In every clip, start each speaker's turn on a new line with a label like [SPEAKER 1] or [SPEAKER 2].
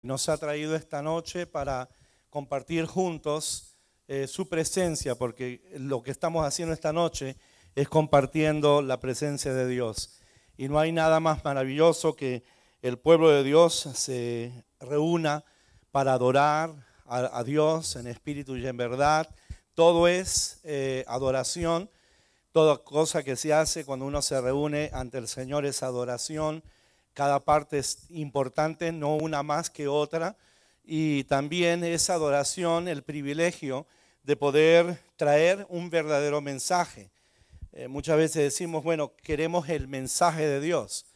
[SPEAKER 1] Nos ha traído esta noche para compartir juntos su presencia, porque lo que estamos haciendo esta noche es compartiendo la presencia de Dios. Y no hay nada más maravilloso que el pueblo de Dios se reúna para adorar a Dios en espíritu y en verdad. Todo es adoración. Toda cosa que se hace cuando uno se reúne ante el Señor es adoración. Cada parte es importante, no una más que otra. Y también es adoración el privilegio de poder traer un verdadero mensaje. Muchas veces decimos, bueno, queremos el mensaje de Dios.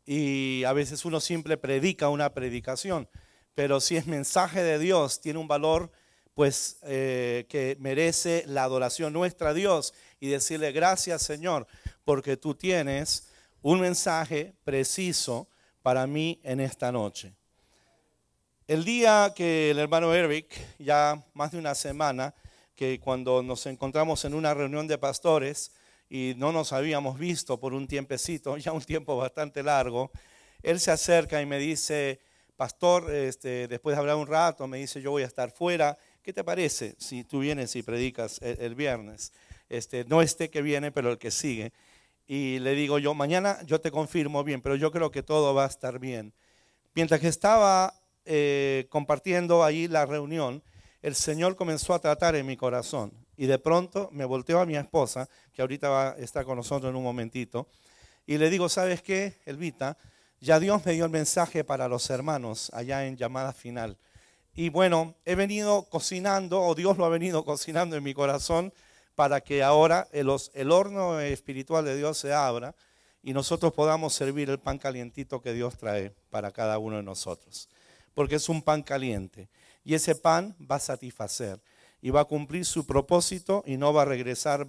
[SPEAKER 1] Y a veces uno siempre predica una predicación. Pero si es mensaje de Dios, tiene un valor pues que merece la adoración nuestra a Dios y decirle gracias, Señor, porque tú tienes un mensaje preciso para mí en esta noche. El día que el hermano Eric, ya más de una semana, que cuando nos encontramos en una reunión de pastores y no nos habíamos visto por un tiempecito, ya un tiempo bastante largo, él se acerca y me dice, pastor, después de hablar un rato, me dice, yo voy a estar fuera. ¿Qué te parece si tú vienes y predicas el viernes? No este que viene, pero el que sigue. Y le digo yo, mañana yo te confirmo bien, pero yo creo que todo va a estar bien. Mientras que estaba compartiendo ahí la reunión, el Señor comenzó a tratar en mi corazón. Y de pronto me volteo a mi esposa, que ahorita va a estar con nosotros en un momentito, y le digo, ¿sabes qué, Elvita? Ya Dios me dio el mensaje para los hermanos allá en llamada final. Y bueno, he venido cocinando, o Dios lo ha venido cocinando en mi corazón, para que ahora el horno espiritual de Dios se abra y nosotros podamos servir el pan calientito que Dios trae para cada uno de nosotros. Porque es un pan caliente y ese pan va a satisfacer y va a cumplir su propósito y no va a regresar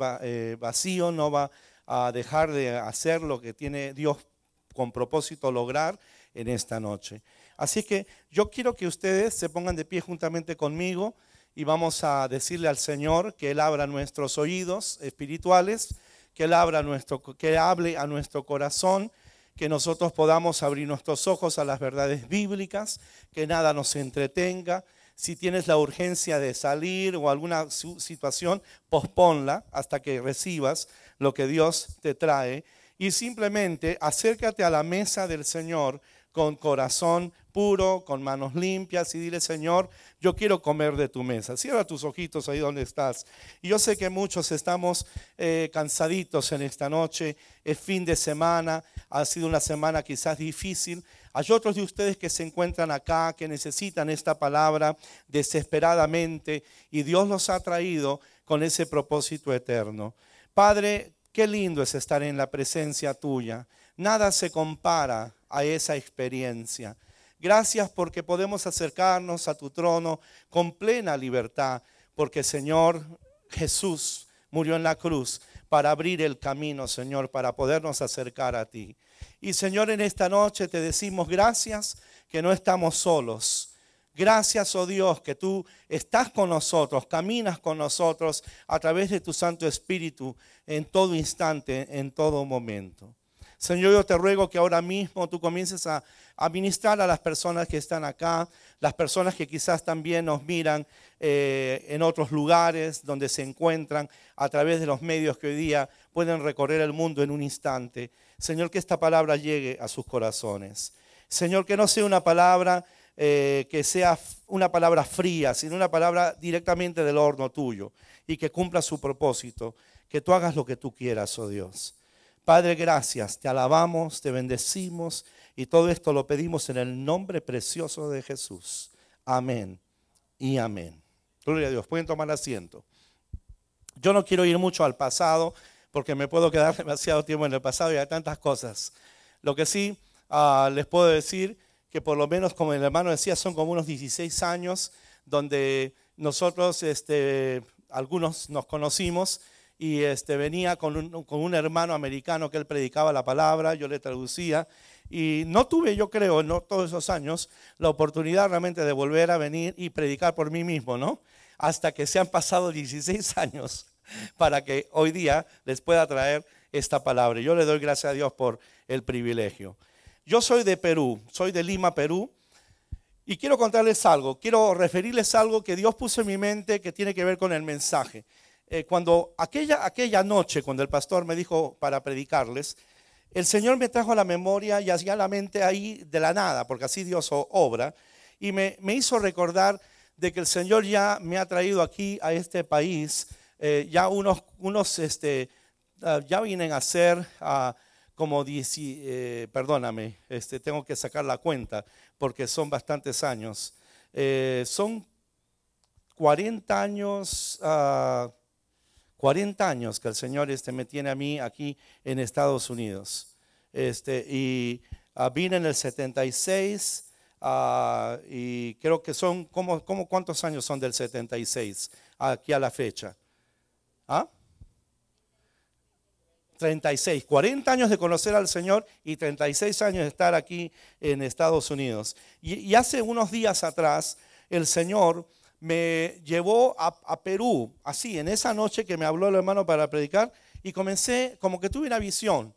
[SPEAKER 1] vacío, no va a dejar de hacer lo que tiene Dios con propósito lograr en esta noche. Así que yo quiero que ustedes se pongan de pie juntamente conmigo y vamos a decirle al Señor que Él abra nuestros oídos espirituales, que Él que hable a nuestro corazón, que nosotros podamos abrir nuestros ojos a las verdades bíblicas, que nada nos entretenga. Si tienes la urgencia de salir o alguna situación, posponla hasta que recibas lo que Dios te trae. Y simplemente acércate a la mesa del Señor con corazón puro, con manos limpias y dile, Señor, yo quiero comer de tu mesa. Cierra tus ojitos ahí donde estás. Y yo sé que muchos estamos cansaditos en esta noche, es fin de semana, ha sido una semana quizás difícil. Hay otros de ustedes que se encuentran acá, que necesitan esta palabra desesperadamente y Dios los ha traído con ese propósito eterno. Padre, qué lindo es estar en la presencia tuya. Nada se compara a esa experiencia. Gracias porque podemos acercarnos a tu trono con plena libertad, porque Señor Jesús murió en la cruz para abrir el camino, Señor, para podernos acercar a ti. Y Señor, en esta noche te decimos gracias que no estamos solos. Gracias, oh Dios, que tú estás con nosotros, caminas con nosotros a través de tu Santo Espíritu en todo instante, en todo momento. Señor, yo te ruego que ahora mismo tú comiences a ministrar a las personas que están acá, las personas que quizás también nos miran en otros lugares donde se encuentran a través de los medios que hoy día pueden recorrer el mundo en un instante. Señor, que esta palabra llegue a sus corazones. Señor, que no sea una palabra que sea una palabra fría, sino una palabra directamente del horno tuyo y que cumpla su propósito, que tú hagas lo que tú quieras, oh Dios. Padre, gracias, te alabamos, te bendecimos y todo esto lo pedimos en el nombre precioso de Jesús. Amén y amén. Gloria a Dios, pueden tomar asiento. Yo no quiero ir mucho al pasado porque me puedo quedar demasiado tiempo en el pasado y hay tantas cosas. Lo que sí les puedo decir que por lo menos, como el hermano decía, son como unos 16 años donde nosotros, algunos nos conocimos. Y venía con un hermano americano que él predicaba la palabra, yo le traducía. Y no tuve, yo creo, en todos esos años, la oportunidad realmente de volver a venir y predicar por mí mismo, ¿no? Hasta que se han pasado 16 años para que hoy día les pueda traer esta palabra. Yo le doy gracias a Dios por el privilegio. Yo soy de Perú, soy de Lima, Perú. Y quiero contarles algo, quiero referirles algo que Dios puso en mi mente que tiene que ver con el mensaje. Cuando aquella noche, cuando el pastor me dijo para predicarles, el Señor me trajo a la memoria y hacía la mente ahí de la nada, porque así Dios obra, y me hizo recordar de que el Señor ya me ha traído aquí a este país, ya ya vienen a ser como 10, perdóname, tengo que sacar la cuenta porque son bastantes años. Son 40 años, 40 años que el Señor me tiene a mí aquí en Estados Unidos. Vine en el 76 y creo que son, ¿cuántos años son del 76 aquí a la fecha? ¿Ah? 36, 40 años de conocer al Señor y 36 años de estar aquí en Estados Unidos. Y hace unos días atrás el Señor me llevó a Perú, así, en esa noche que me habló el hermano para predicar, y comencé, como que tuve una visión,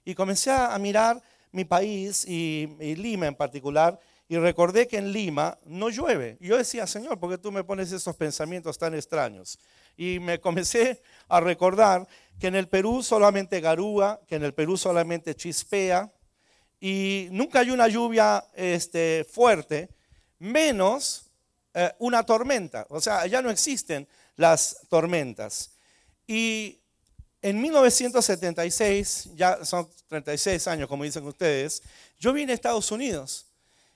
[SPEAKER 1] y comencé a mirar mi país y Lima en particular, y recordé que en Lima no llueve. Y yo decía, Señor, ¿por qué tú me pones esos pensamientos tan extraños? Y me comencé a recordar que en el Perú solamente garúa, que en el Perú solamente chispea, y nunca hay una lluvia fuerte, menos una tormenta. O sea, ya no existen las tormentas. Y en 1976, ya son 36 años como dicen ustedes, yo vine a Estados Unidos.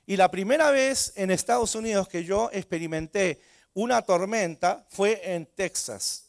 [SPEAKER 1] Y la primera vez en Estados Unidos que yo experimenté una tormenta fue en Texas.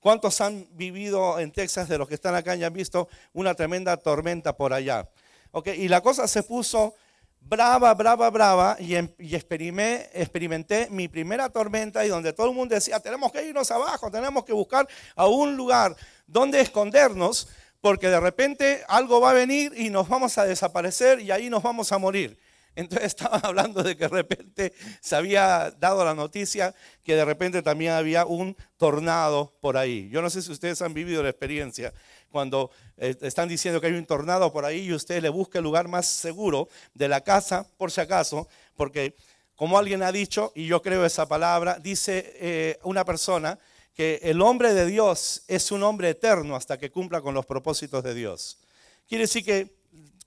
[SPEAKER 1] ¿Cuántos han vivido en Texas de los que están acá y han visto una tremenda tormenta por allá? Okay, y la cosa se puso brava y experimenté mi primera tormenta y donde todo el mundo decía, tenemos que irnos abajo, tenemos que buscar a un lugar donde escondernos porque de repente algo va a venir y nos vamos a desaparecer y ahí nos vamos a morir. Entonces estaban hablando de que de repente se había dado la noticia que de repente también había un tornado por ahí. Yo no sé si ustedes han vivido la experiencia cuando están diciendo que hay un tornado por ahí y usted le busca el lugar más seguro de la casa, por si acaso, porque como alguien ha dicho, y yo creo esa palabra, dice una persona que el hombre de Dios es un hombre eterno hasta que cumpla con los propósitos de Dios. Quiere decir que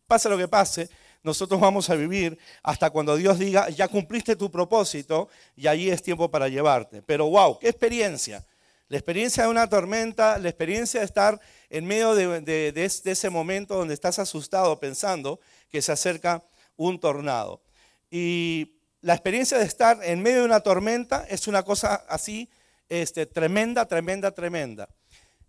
[SPEAKER 1] pase lo que pase, nosotros vamos a vivir hasta cuando Dios diga, ya cumpliste tu propósito y ahí es tiempo para llevarte. Pero wow, qué experiencia. La experiencia de una tormenta, la experiencia de estar en medio de ese momento donde estás asustado pensando que se acerca un tornado. Y la experiencia de estar en medio de una tormenta es una cosa así tremenda.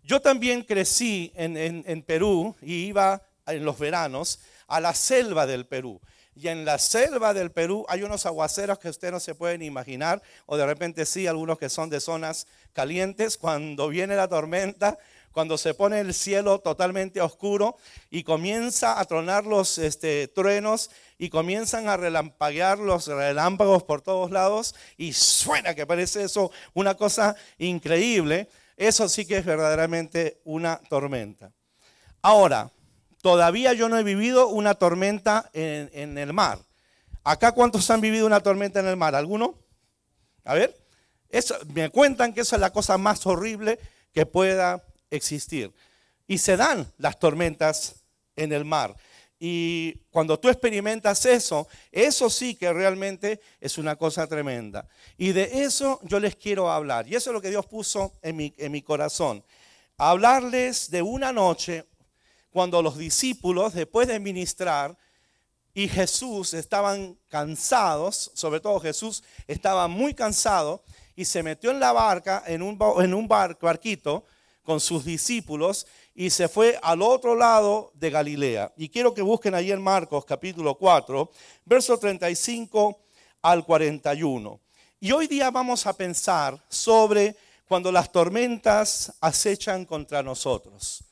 [SPEAKER 1] Yo también crecí en Perú y iba en los veranos a la selva del Perú. Y en la selva del Perú hay unos aguaceros que ustedes no se pueden imaginar, o de repente sí, algunos que son de zonas calientes. Cuando viene la tormenta, cuando se pone el cielo totalmente oscuro y comienza a tronar los truenos y comienzan a relampaguear los relámpagos por todos lados y suena que parece eso una cosa increíble, eso sí que es verdaderamente una tormenta. Ahora, todavía yo no he vivido una tormenta en el mar. ¿Acá cuántos han vivido una tormenta en el mar? ¿Alguno? A ver, me cuentan que eso es la cosa más horrible que pueda existir. Y se dan las tormentas en el mar. Y cuando tú experimentas eso sí que realmente es una cosa tremenda. Y de eso yo les quiero hablar. Y eso es lo que Dios puso en mi corazón. Hablarles de una noche cuando los discípulos, después de ministrar, y Jesús estaban cansados, sobre todo Jesús estaba muy cansado, y se metió en la barca, en un barquito, con sus discípulos, y se fue al otro lado de Galilea. Y quiero que busquen ahí en Marcos capítulo 4, versos 35 al 41. Y hoy día vamos a pensar sobre cuando las tormentas acechan contra nosotros.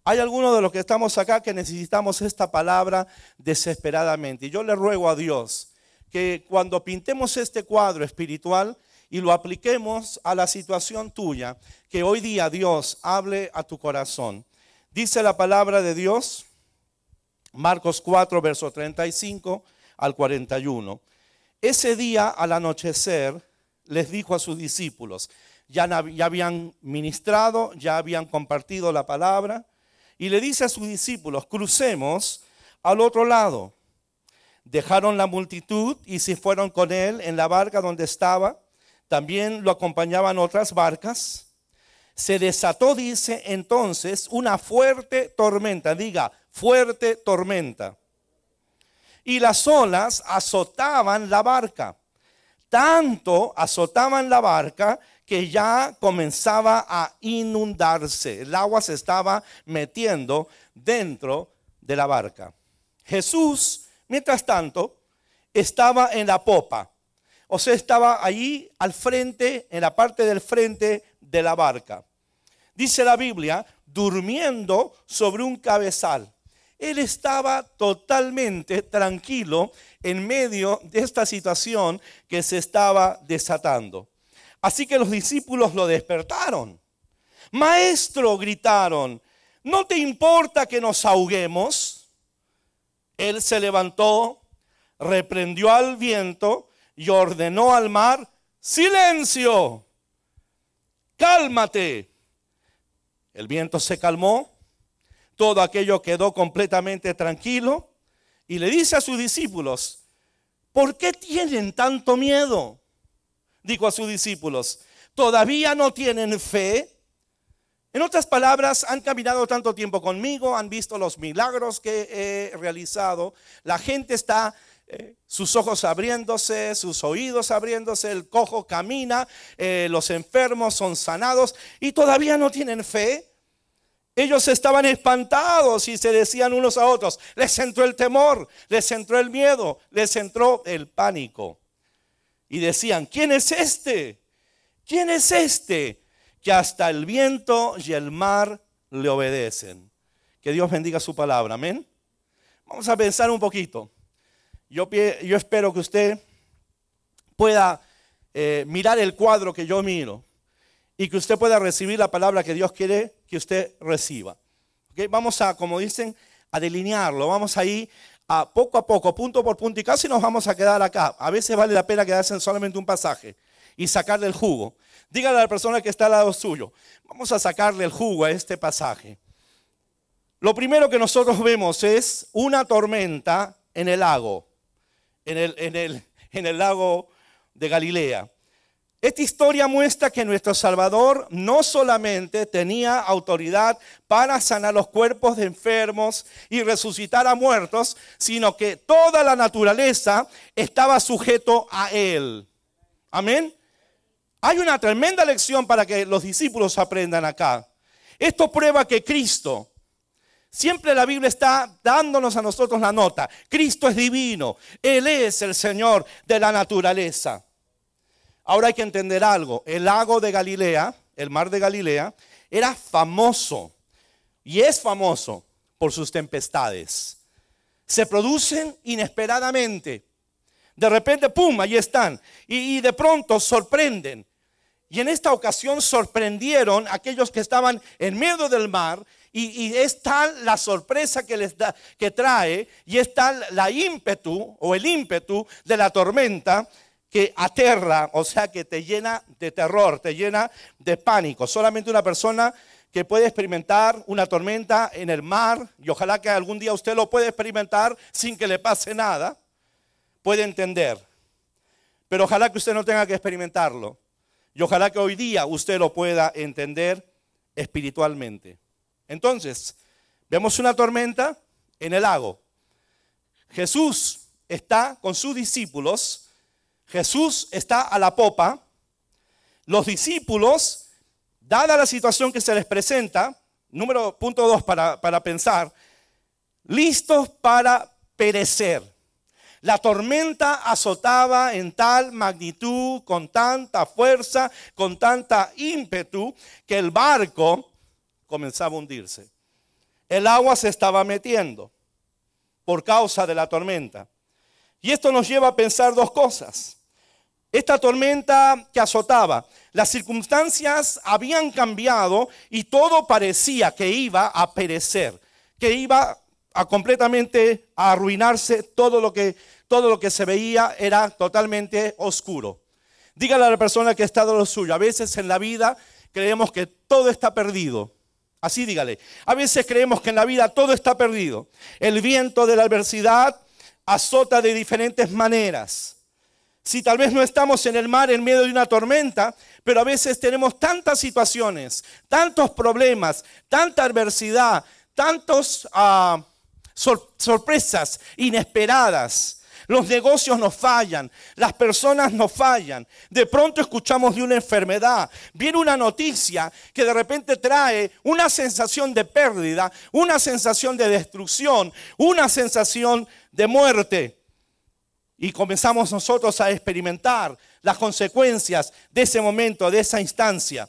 [SPEAKER 1] Hay algunos de los que estamos acá que necesitamos esta palabra desesperadamente. Y yo le ruego a Dios que cuando pintemos este cuadro espiritual y lo apliquemos a la situación tuya, que hoy día Dios hable a tu corazón. Dice la palabra de Dios, Marcos 4, verso 35 al 41. Ese día al anochecer les dijo a sus discípulos, ya habían ministrado, ya habían compartido la palabra, y le dice a sus discípulos, crucemos al otro lado. Dejaron la multitud y se fueron con él en la barca donde estaba. También lo acompañaban otras barcas. Se desató, dice, entonces una fuerte tormenta. Diga, fuerte tormenta. Y las olas azotaban la barca. Tanto azotaban la barca que ya comenzaba a inundarse. El agua se estaba metiendo dentro de la barca. Jesús, mientras tanto, estaba en la popa. O sea, estaba allí al frente, en la parte del frente de la barca. Dice la Biblia, durmiendo sobre un cabezal. Él estaba totalmente tranquilo en medio de esta situación que se estaba desatando. Así que los discípulos lo despertaron. Maestro, gritaron, ¿no te importa que nos ahoguemos? Él se levantó, reprendió al viento y ordenó al mar, ¡silencio! ¡Cálmate! El viento se calmó, todo aquello quedó completamente tranquilo y le dice a sus discípulos, ¿por qué tienen tanto miedo? Dijo a sus discípulos, ¿todavía no tienen fe? En otras palabras, han caminado tanto tiempo conmigo, han visto los milagros que he realizado, la gente está, sus ojos abriéndose, sus oídos abriéndose, el cojo camina, los enfermos son sanados y todavía no tienen fe. Ellos estaban espantados y se decían unos a otros, les entró el temor, les entró el miedo, les entró el pánico. Y decían, ¿quién es este? ¿Quién es este? Que hasta el viento y el mar le obedecen. Que Dios bendiga su palabra, amén. Vamos a pensar un poquito. Yo espero que usted pueda mirar el cuadro que yo miro y que usted pueda recibir la palabra que Dios quiere que usted reciba. ¿Okay? Vamos a, como dicen, a delinearlo. Vamos a ir a poco, punto por punto, y casi nos vamos a quedar acá. A veces vale la pena quedarse en solamente un pasaje y sacarle el jugo. Dígale a la persona que está al lado suyo, vamos a sacarle el jugo a este pasaje. Lo primero que nosotros vemos es una tormenta en el lago, en el lago de Galilea. Esta historia muestra que nuestro Salvador no solamente tenía autoridad para sanar los cuerpos de enfermos y resucitar a muertos, sino que toda la naturaleza estaba sujeto a Él. Amén. Hay una tremenda lección para que los discípulos aprendan acá. Esto prueba que Cristo, siempre la Biblia está dándonos a nosotros la nota. Cristo es divino, Él es el Señor de la naturaleza. Ahora hay que entender algo, el lago de Galilea, el mar de Galilea, era famoso y es famoso por sus tempestades. Se producen inesperadamente. De repente, ¡pum!, ahí están. Y de pronto sorprenden. Y en esta ocasión sorprendieron a aquellos que estaban en medio del mar. Y es tal la sorpresa que trae, y es tal la ímpetu o el ímpetu de la tormenta, que aterra, o sea que te llena de terror, te llena de pánico. Solamente una persona que puede experimentar una tormenta en el mar, y ojalá que algún día usted lo pueda experimentar sin que le pase nada, puede entender. Pero ojalá que usted no tenga que experimentarlo. Y ojalá que hoy día usted lo pueda entender espiritualmente. Entonces, vemos una tormenta en el lago. Jesús está con sus discípulos. Jesús está a la popa. Los discípulos, dada la situación que se les presenta, punto 2 para pensar, listos para perecer. La tormenta azotaba en tal magnitud, con tanta fuerza, con tanta ímpetu, que el barco comenzaba a hundirse. El agua se estaba metiendo por causa de la tormenta. Y esto nos lleva a pensar dos cosas. Esta tormenta que azotaba, las circunstancias habían cambiado y todo parecía que iba a perecer, que iba a completamente a arruinarse todo lo que todo lo que se veía era totalmente oscuro. Dígale a la persona que está de lo suyo, a veces en la vida creemos que todo está perdido. Así dígale, a veces creemos que en la vida todo está perdido. El viento de la adversidad azota de diferentes maneras. Si tal vez no estamos en el mar en medio de una tormenta, pero a veces tenemos tantas situaciones, tantos problemas, tanta adversidad, tantas sorpresas inesperadas. Los negocios nos fallan, las personas nos fallan. De pronto escuchamos de una enfermedad, viene una noticia que de repente trae una sensación de pérdida, una sensación de destrucción, una sensación de muerte. Y comenzamos nosotros a experimentar las consecuencias de ese momento, de esa instancia.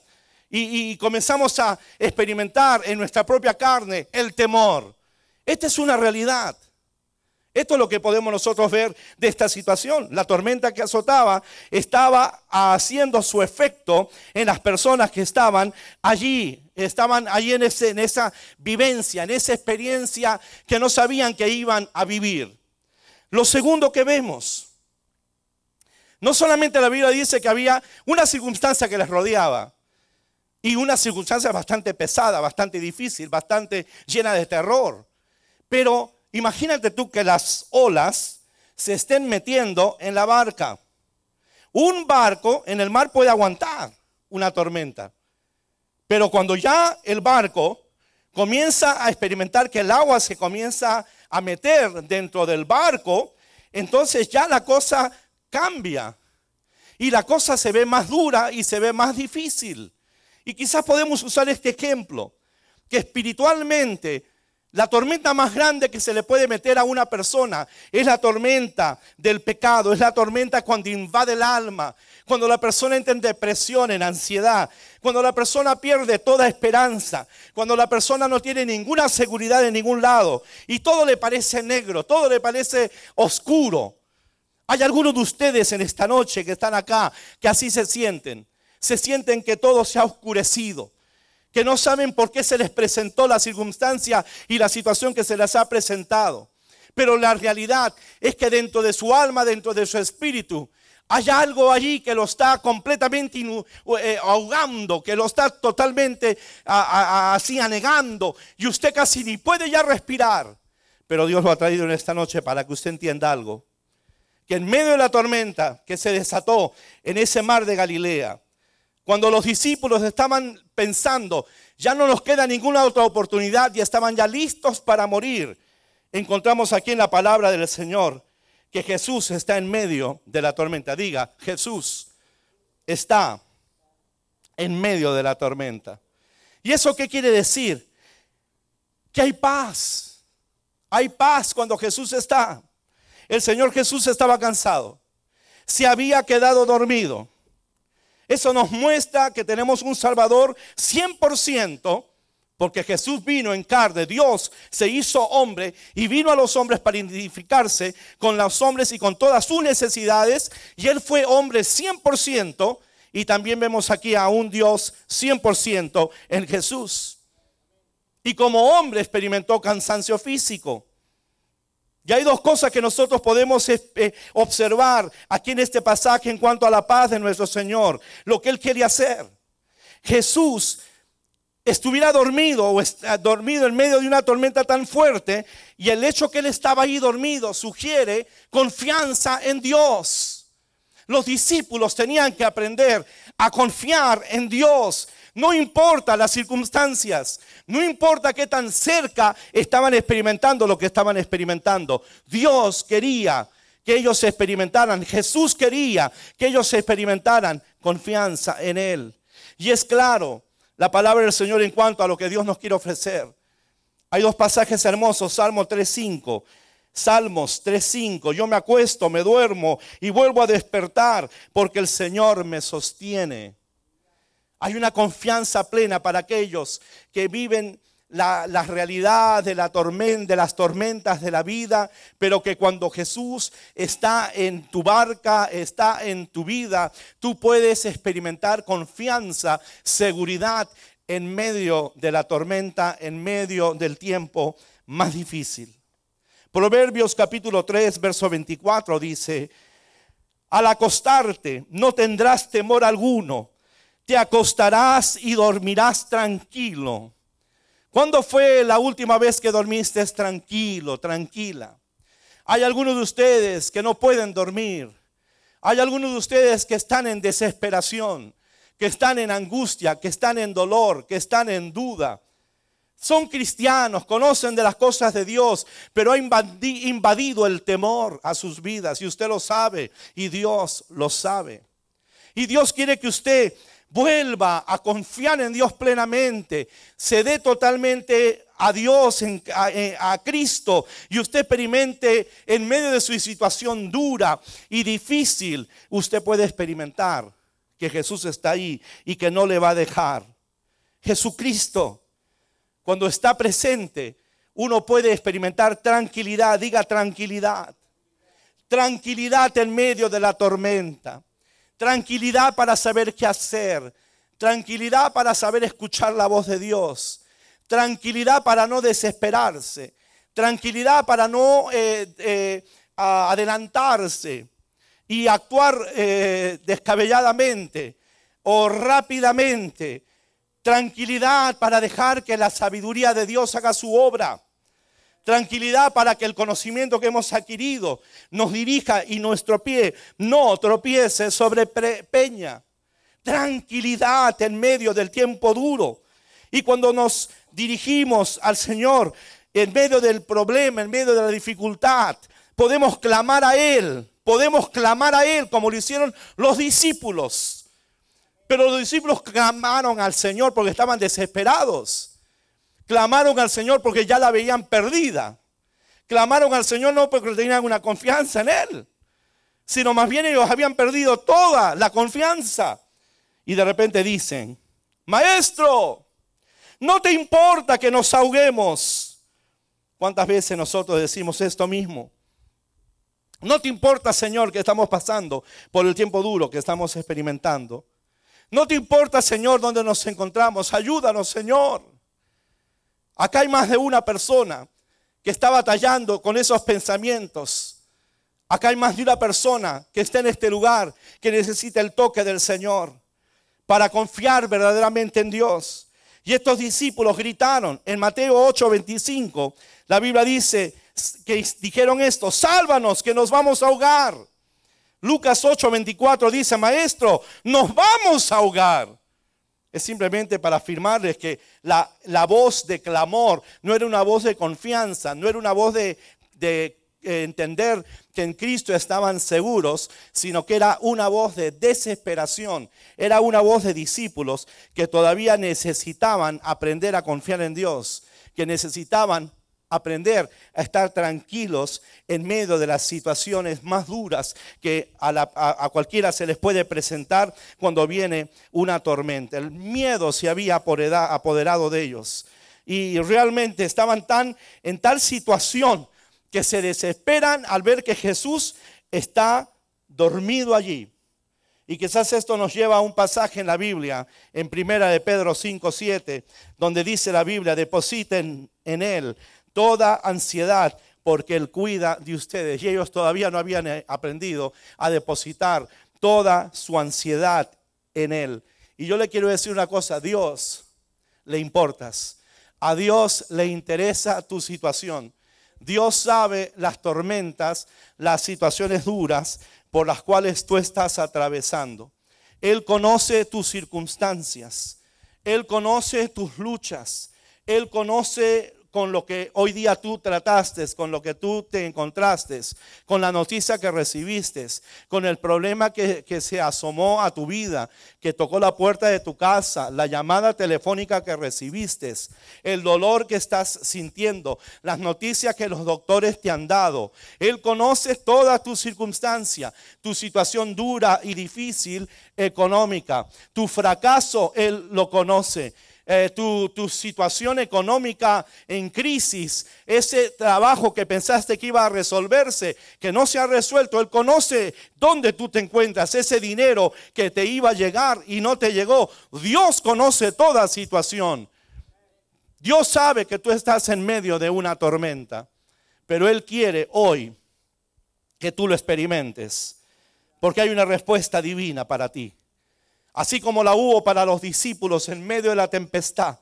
[SPEAKER 1] Y comenzamos a experimentar en nuestra propia carne el temor. Esta es una realidad. Esto es lo que podemos nosotros ver de esta situación. La tormenta que azotaba estaba haciendo su efecto en las personas que estaban allí en esa vivencia, en esa experiencia que no sabían que iban a vivir. Lo segundo que vemos, no solamente la Biblia dice que había una circunstancia que les rodeaba, y una circunstancia bastante pesada, bastante difícil, bastante llena de terror. Pero imagínate tú que las olas se estén metiendo en la barca. Un barco en el mar puede aguantar una tormenta, pero cuando ya el barco comienza a experimentar que el agua se comienza a meter dentro del barco, entonces ya la cosa cambia y la cosa se ve más dura y se ve más difícil. Y quizás podemos usar este ejemplo, que espiritualmente la tormenta más grande que se le puede meter a una persona es la tormenta del pecado, es la tormenta cuando invade el alma, cuando la persona entra en depresión, en ansiedad, cuando la persona pierde toda esperanza, cuando la persona no tiene ninguna seguridad en ningún lado y todo le parece negro, todo le parece oscuro. Hay algunos de ustedes en esta noche que están acá que así se sienten que todo se ha oscurecido, que no saben por qué se les presentó la circunstancia y la situación que se les ha presentado. Pero la realidad es que dentro de su alma, dentro de su espíritu, hay algo allí que lo está completamente ahogando, que lo está totalmente así anegando, y usted casi ni puede ya respirar. Pero Dios lo ha traído en esta noche para que usted entienda algo, que en medio de la tormenta que se desató en ese mar de Galilea, cuando los discípulos estaban pensando, ya no nos queda ninguna otra oportunidad y estaban ya listos para morir, encontramos aquí en la palabra del Señor que Jesús está en medio de la tormenta. Diga, Jesús está en medio de la tormenta. ¿Y eso qué quiere decir? Que hay paz. Hay paz cuando Jesús está. El Señor Jesús estaba cansado. Se había quedado dormido. Eso nos muestra que tenemos un Salvador 100%, porque Jesús vino en carne, Dios se hizo hombre y vino a los hombres para identificarse con los hombres y con todas sus necesidades, y Él fue hombre 100%, y también vemos aquí a un Dios 100% en Jesús. Y como hombre experimentó cansancio físico. Y hay dos cosas que nosotros podemos observar aquí en este pasaje en cuanto a la paz de nuestro Señor, lo que Él quería hacer. Jesús estuviera dormido o dormido en medio de una tormenta tan fuerte, y el hecho que Él estaba ahí dormido sugiere confianza en Dios. Los discípulos tenían que aprender a confiar en Dios. No importa las circunstancias, no importa qué tan cerca estaban experimentando lo que estaban experimentando. Dios quería que ellos experimentaran, Jesús quería que ellos experimentaran confianza en Él. Y es claro la palabra del Señor en cuanto a lo que Dios nos quiere ofrecer. Hay dos pasajes hermosos, Salmos 3:5. Yo me acuesto, me duermo y vuelvo a despertar porque el Señor me sostiene. Hay una confianza plena para aquellos que viven la realidad de la tormenta, de las tormentas de la vida, pero que cuando Jesús está en tu barca, está en tu vida, tú puedes experimentar confianza, seguridad en medio de la tormenta, en medio del tiempo más difícil. Proverbios capítulo 3, verso 24 dice: al acostarte no tendrás temor alguno, te acostarás y dormirás tranquilo. ¿Cuándo fue la última vez que dormiste tranquilo, tranquila? Hay algunos de ustedes que no pueden dormir. Hay algunos de ustedes que están en desesperación, que están en angustia, que están en dolor, que están en duda. Son cristianos, conocen de las cosas de Dios, pero ha invadido el temor a sus vidas. Y usted lo sabe, y Dios lo sabe. Y Dios quiere que usted vuelva a confiar en Dios plenamente, se dé totalmente a Dios, a Cristo, y usted experimente en medio de su situación dura y difícil, usted puede experimentar que Jesús está ahí y que no le va a dejar. Jesucristo, cuando está presente, uno puede experimentar tranquilidad. Diga tranquilidad. Tranquilidad en medio de la tormenta. Tranquilidad para saber qué hacer. Tranquilidad para saber escuchar la voz de Dios. Tranquilidad para no desesperarse. Tranquilidad para no adelantarse y actuar descabelladamente o rápidamente. Tranquilidad para dejar que la sabiduría de Dios haga su obra. Tranquilidad para que el conocimiento que hemos adquirido nos dirija y nuestro pie no tropiece sobre peña. Tranquilidad en medio del tiempo duro. Y cuando nos dirigimos al Señor en medio del problema, en medio de la dificultad, podemos clamar a Él. Podemos clamar a Él como lo hicieron los discípulos. Pero los discípulos clamaron al Señor porque estaban desesperados. Clamaron al Señor porque ya la veían perdida. Clamaron al Señor no porque tenían una confianza en Él, sino más bien ellos habían perdido toda la confianza. Y de repente dicen: Maestro, ¿no te importa que nos ahoguemos? ¿Cuántas veces nosotros decimos esto mismo? ¿No te importa, Señor, que estamos pasando por el tiempo duro que estamos experimentando? ¿No te importa, Señor, dónde nos encontramos? Ayúdanos, Señor. Acá hay más de una persona que está batallando con esos pensamientos. Acá hay más de una persona que está en este lugar que necesita el toque del Señor para confiar verdaderamente en Dios. Y estos discípulos gritaron en Mateo 8:25. La Biblia dice que dijeron esto: sálvanos, que nos vamos a ahogar. Lucas 8:24 dice: Maestro, nos vamos a ahogar. Es simplemente para afirmarles que la voz de clamor no era una voz de confianza, no era una voz de entender que en Cristo estaban seguros, sino que era una voz de desesperación. Era una voz de discípulos que todavía necesitaban aprender a confiar en Dios, que necesitaban aprender a estar tranquilos en medio de las situaciones más duras que a cualquiera se les puede presentar cuando viene una tormenta. El miedo se había apoderado de ellos y realmente estaban en tal situación que se desesperan al ver que Jesús está dormido allí. Y quizás esto nos lleva a un pasaje en la Biblia, en 1 de Pedro 5:7, donde dice la Biblia: depositen en Él toda ansiedad, porque Él cuida de ustedes. Y ellos todavía no habían aprendido a depositar toda su ansiedad en Él. Y yo le quiero decir una cosa: a Dios le importas. A Dios le interesa tu situación. Dios sabe las tormentas, las situaciones duras por las cuales tú estás atravesando. Él conoce tus circunstancias. Él conoce tus luchas. Él conoce con lo que hoy día tú trataste, con lo que tú te encontraste, con la noticia que recibiste, con el problema que se asomó a tu vida, que tocó la puerta de tu casa, la llamada telefónica que recibiste, el dolor que estás sintiendo, las noticias que los doctores te han dado. Él conoce toda tu circunstancia, tu situación dura y difícil económica, tu fracaso, Él lo conoce. Tu situación económica en crisis, ese trabajo que pensaste que iba a resolverse, que no se ha resuelto. Él conoce dónde tú te encuentras, ese dinero que te iba a llegar y no te llegó. Dios conoce toda situación. Dios sabe que tú estás en medio de una tormenta, pero Él quiere hoy que tú lo experimentes, porque hay una respuesta divina para ti. Así como la hubo para los discípulos en medio de la tempestad,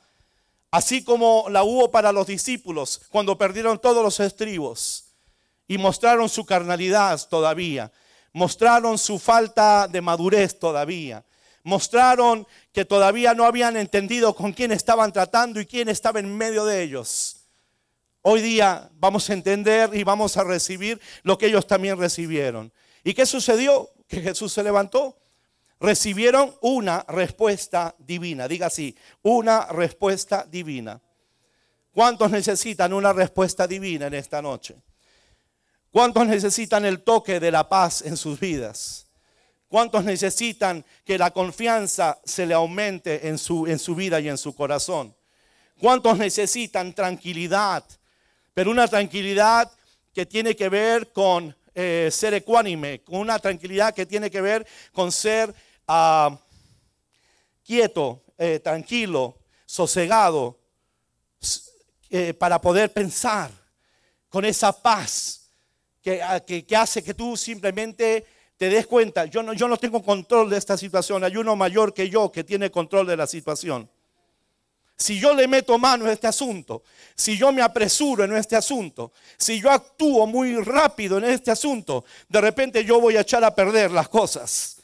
[SPEAKER 1] así como la hubo para los discípulos cuando perdieron todos los estribos y mostraron su carnalidad todavía, mostraron su falta de madurez todavía, mostraron que todavía no habían entendido con quién estaban tratando y quién estaba en medio de ellos. Hoy día vamos a entender y vamos a recibir lo que ellos también recibieron. ¿Y qué sucedió? Que Jesús se levantó. Recibieron una respuesta divina. Diga así, una respuesta divina. ¿Cuántos necesitan una respuesta divina en esta noche? ¿Cuántos necesitan el toque de la paz en sus vidas? ¿Cuántos necesitan que la confianza se le aumente en su vida y en su corazón? ¿Cuántos necesitan tranquilidad? Pero una tranquilidad que tiene que ver con ser ecuánime, con una tranquilidad que tiene que ver con ser quieto, tranquilo, sosegado, para poder pensar con esa paz que hace que tú simplemente te des cuenta, yo no tengo control de esta situación, hay uno mayor que yo que tiene control de la situación. Si yo le meto mano a este asunto, si yo me apresuro en este asunto, si yo actúo muy rápido en este asunto, de repente yo voy a echar a perder las cosas.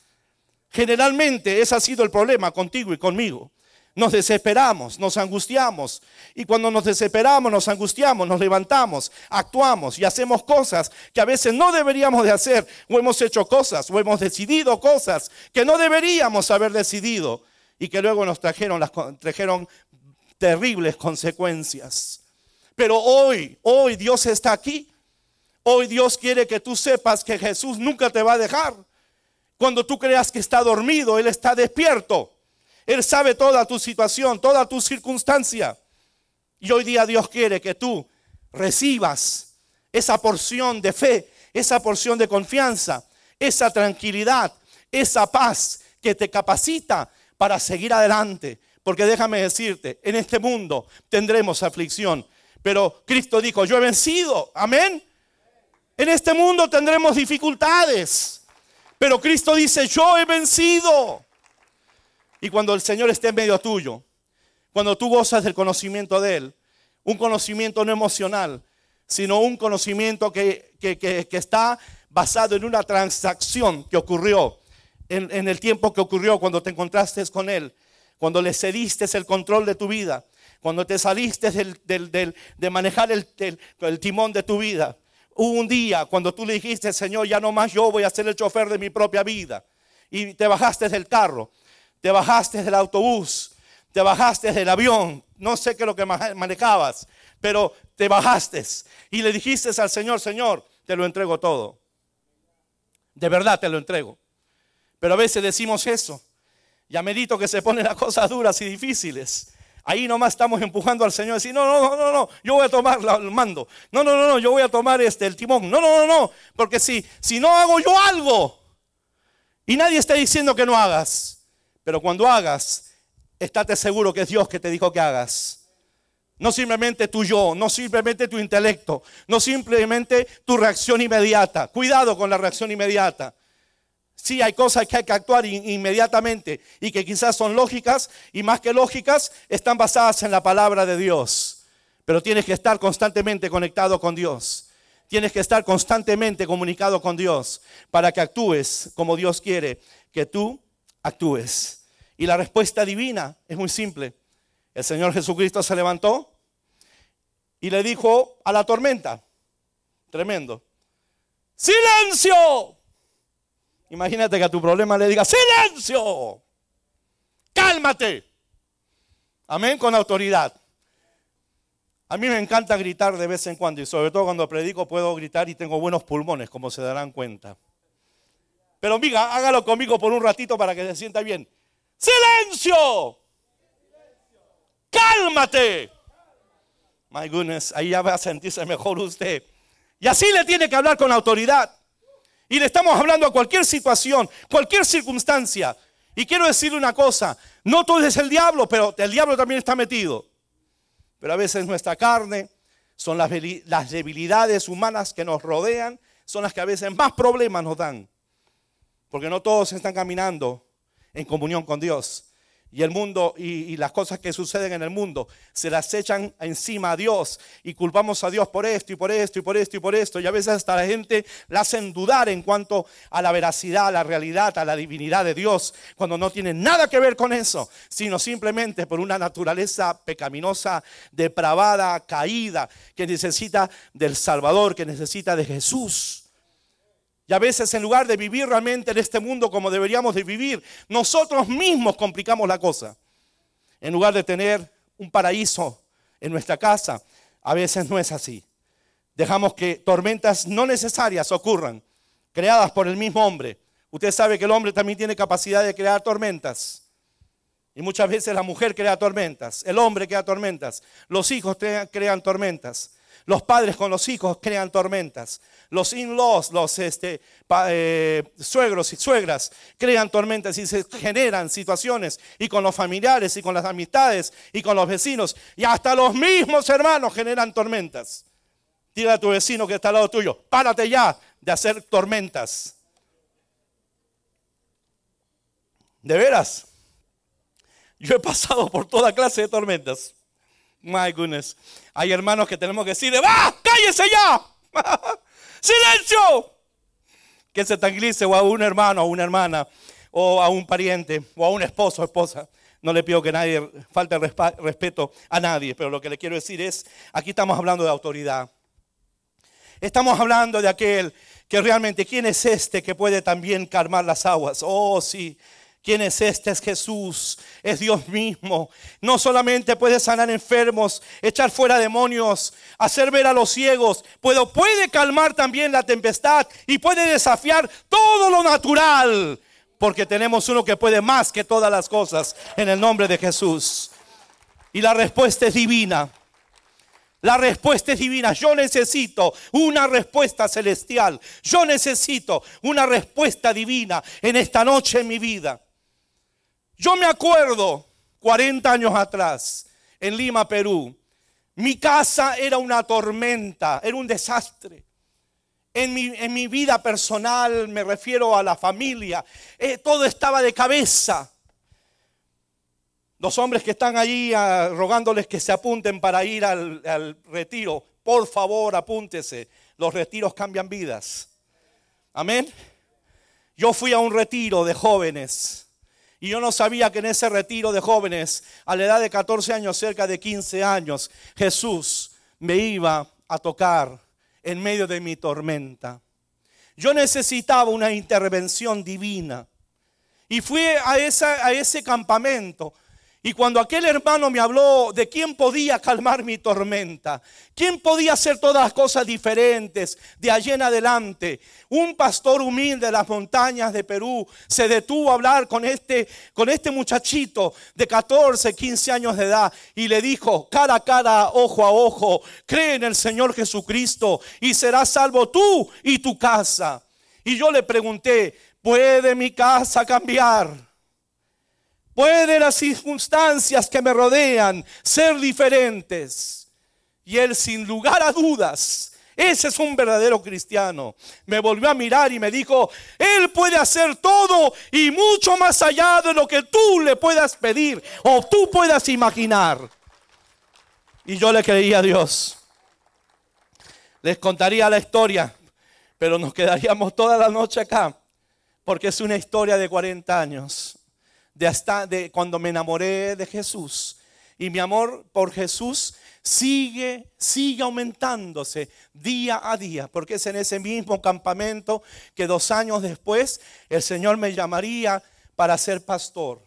[SPEAKER 1] Generalmente ese ha sido el problema contigo y conmigo. Nos desesperamos, nos angustiamos, y cuando nos desesperamos, nos angustiamos, nos levantamos, actuamos y hacemos cosas que a veces no deberíamos de hacer, o hemos hecho cosas, o hemos decidido cosas que no deberíamos haber decidido y que luego nos trajeron terribles consecuencias. Pero hoy Dios está aquí. Hoy Dios quiere que tú sepas que Jesús nunca te va a dejar. Cuando tú creas que está dormido, Él está despierto. Él sabe toda tu situación, toda tu circunstancia. Y hoy día Dios quiere que tú recibas esa porción de fe, esa porción de confianza, esa tranquilidad, esa paz que te capacita para seguir adelante. Porque déjame decirte, en este mundo tendremos aflicción, pero Cristo dijo, yo he vencido, amén. En este mundo tendremos dificultades, pero Cristo dice, yo he vencido. Y cuando el Señor esté en medio tuyo, cuando tú gozas del conocimiento de Él, un conocimiento no emocional, sino un conocimiento que está basado en una transacción que ocurrió en el tiempo que ocurrió cuando te encontraste con Él. Cuando le cediste el control de tu vida, cuando te saliste de manejar el timón de tu vida. Hubo un día cuando tú le dijiste, Señor, ya no más yo voy a ser el chofer de mi propia vida. Y te bajaste del carro, te bajaste del autobús, te bajaste del avión, no sé qué es lo que manejabas, pero te bajaste y le dijiste al Señor, Señor, te lo entrego todo. De verdad te lo entrego. Pero a veces decimos eso. Y a medito que se ponen las cosas duras y difíciles, ahí nomás estamos empujando al Señor y decir, no, yo voy a tomar el mando. No, yo voy a tomar el timón. No, porque si no hago yo algo, y nadie está diciendo que no hagas, pero cuando hagas, estate seguro que es Dios que te dijo que hagas. No simplemente tu yo, no simplemente tu intelecto, no simplemente tu reacción inmediata. Cuidado con la reacción inmediata. Sí, hay cosas que hay que actuar inmediatamente y que quizás son lógicas y más que lógicas están basadas en la palabra de Dios. Pero tienes que estar constantemente conectado con Dios. Tienes que estar constantemente comunicado con Dios para que actúes como Dios quiere que tú actúes. Y la respuesta divina es muy simple. El Señor Jesucristo se levantó y le dijo a la tormenta, tremendo, ¡silencio! Imagínate que a tu problema le diga, ¡silencio! ¡Cálmate! Amén, con autoridad. A mí me encanta gritar de vez en cuando y sobre todo cuando predico puedo gritar y tengo buenos pulmones, como se darán cuenta. Pero amiga, hágalo conmigo por un ratito para que se sienta bien. ¡Silencio! ¡Cálmate! My goodness, ahí ya va a sentirse mejor usted. Y así le tiene que hablar con autoridad. Y le estamos hablando a cualquier situación, cualquier circunstancia. Y quiero decirle una cosa, no todo es el diablo, pero el diablo también está metido. Pero a veces nuestra carne, Son las debilidades humanas que nos rodean, son las que a veces más problemas nos dan. Porque no todos están caminando en comunión con Dios. Y el mundo y las cosas que suceden en el mundo se las echan encima a Dios y culpamos a Dios por esto y por esto y por esto y por esto. Y a veces hasta la gente la hacen dudar en cuanto a la veracidad, a la realidad, a la divinidad de Dios, cuando no tiene nada que ver con eso, sino simplemente por una naturaleza pecaminosa, depravada, caída, que necesita del Salvador, que necesita de Jesús. Y a veces en lugar de vivir realmente en este mundo como deberíamos de vivir, nosotros mismos complicamos la cosa. En lugar de tener un paraíso en nuestra casa, a veces no es así. Dejamos que tormentas no necesarias ocurran, creadas por el mismo hombre. Usted sabe que el hombre también tiene capacidad de crear tormentas. Y muchas veces la mujer crea tormentas, el hombre crea tormentas, los hijos crean tormentas. Los padres con los hijos crean tormentas. Los in-laws, los suegros y suegras crean tormentas y se generan situaciones. Y con los familiares y con las amistades y con los vecinos. Y hasta los mismos hermanos generan tormentas. Dile a tu vecino que está al lado tuyo, párate ya de hacer tormentas. ¿De veras? Yo he pasado por toda clase de tormentas. My goodness. Hay hermanos que tenemos que decirle, ¡va! ¡Cállese ya! ¡Silencio! Que se tranquilice, o a un hermano, o a una hermana, o a un pariente, o a un esposo o esposa. No le pido que nadie falte respeto a nadie, pero lo que le quiero decir es, aquí estamos hablando de autoridad. Estamos hablando de aquel que realmente, ¿quién es este que puede también calmar las aguas? Oh, sí. ¿Quién es este? Es Jesús, es Dios mismo. No solamente puede sanar enfermos, echar fuera demonios, hacer ver a los ciegos, pero puede calmar también la tempestad y puede desafiar todo lo natural. Porque tenemos uno que puede más que todas las cosas en el nombre de Jesús. Y la respuesta es divina. La respuesta es divina. Yo necesito una respuesta celestial. Yo necesito una respuesta divina en esta noche en mi vida. Yo me acuerdo 40 años atrás en Lima, Perú. Mi casa era una tormenta, era un desastre. En mi vida personal, me refiero a la familia, todo estaba de cabeza. Los hombres que están allí rogándoles que se apunten para ir al retiro, por favor apúntese. Los retiros cambian vidas. Amén. Yo fui a un retiro de jóvenes y yo no sabía que en ese retiro de jóvenes, a la edad de 14 años, cerca de 15 años, Jesús me iba a tocar en medio de mi tormenta. Yo necesitaba una intervención divina y fui a ese campamento. Y cuando aquel hermano me habló de quién podía calmar mi tormenta, quién podía hacer todas las cosas diferentes de allí en adelante, un pastor humilde de las montañas de Perú se detuvo a hablar con este muchachito de 14, 15 años de edad y le dijo cara a cara, ojo a ojo, cree en el Señor Jesucristo y serás salvo tú y tu casa. Y yo le pregunté, ¿puede mi casa cambiar? ¿Pueden las circunstancias que me rodean ser diferentes? Y él, sin lugar a dudas, ese es un verdadero cristiano, me volvió a mirar y me dijo, él puede hacer todo y mucho más allá de lo que tú le puedas pedir o tú puedas imaginar. Y yo le creí a Dios. Les contaría la historia, pero nos quedaríamos toda la noche acá, porque es una historia de 40 años. De cuando me enamoré de Jesús. Y mi amor por Jesús sigue aumentándose día a día. Porque es en ese mismo campamento que 2 años después el Señor me llamaría para ser pastor.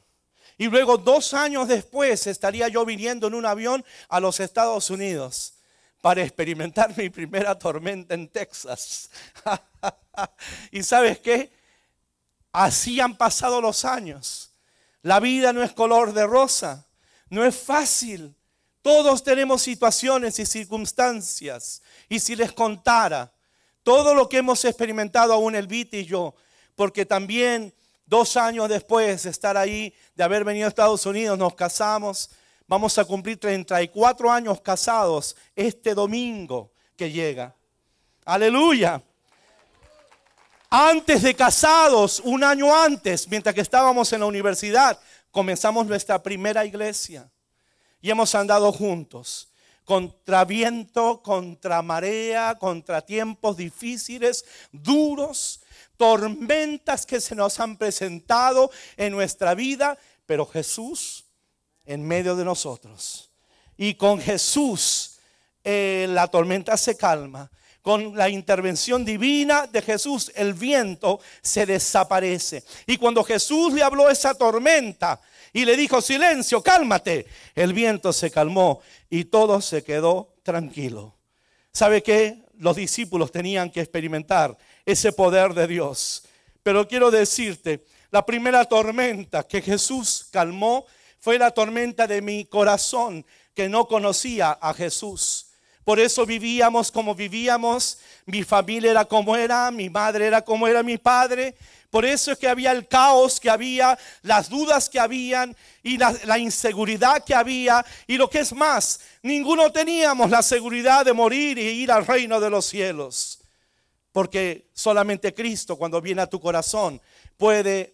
[SPEAKER 1] Y luego 2 años después estaría yo viniendo en un avión a los Estados Unidos para experimentar mi primera tormenta en Texas. ¿Y sabes qué? Así han pasado los años. La vida no es color de rosa, no es fácil. Todos tenemos situaciones y circunstancias. Y si les contara todo lo que hemos experimentado aún el Viti y yo, porque también 2 años después de estar ahí, de haber venido a Estados Unidos, nos casamos, Vamos a cumplir 34 años casados este domingo que llega. Aleluya. Antes de casados, un año antes, mientras que estábamos en la universidad, comenzamos nuestra primera iglesia. Y hemos andado juntos, contra viento, contra marea, contra tiempos difíciles, duros, tormentas que se nos han presentado en nuestra vida, pero Jesús en medio de nosotros. Y con Jesús la tormenta se calma. Con la intervención divina de Jesús, el viento se desaparece. Y cuando Jesús le habló a esa tormenta y le dijo: silencio, cálmate, el viento se calmó y todo se quedó tranquilo. ¿Sabe qué? Los discípulos tenían que experimentar ese poder de Dios. Pero quiero decirte, la primera tormenta que Jesús calmó fue la tormenta de mi corazón, que no conocía a Jesús. Por eso vivíamos como vivíamos, mi familia era como era, mi madre era como era mi padre. Por eso es que había el caos que había, las dudas que habían y la inseguridad que había. Y lo que es más, ninguno teníamos la seguridad de morir y ir al reino de los cielos. Porque solamente Cristo, cuando viene a tu corazón, puede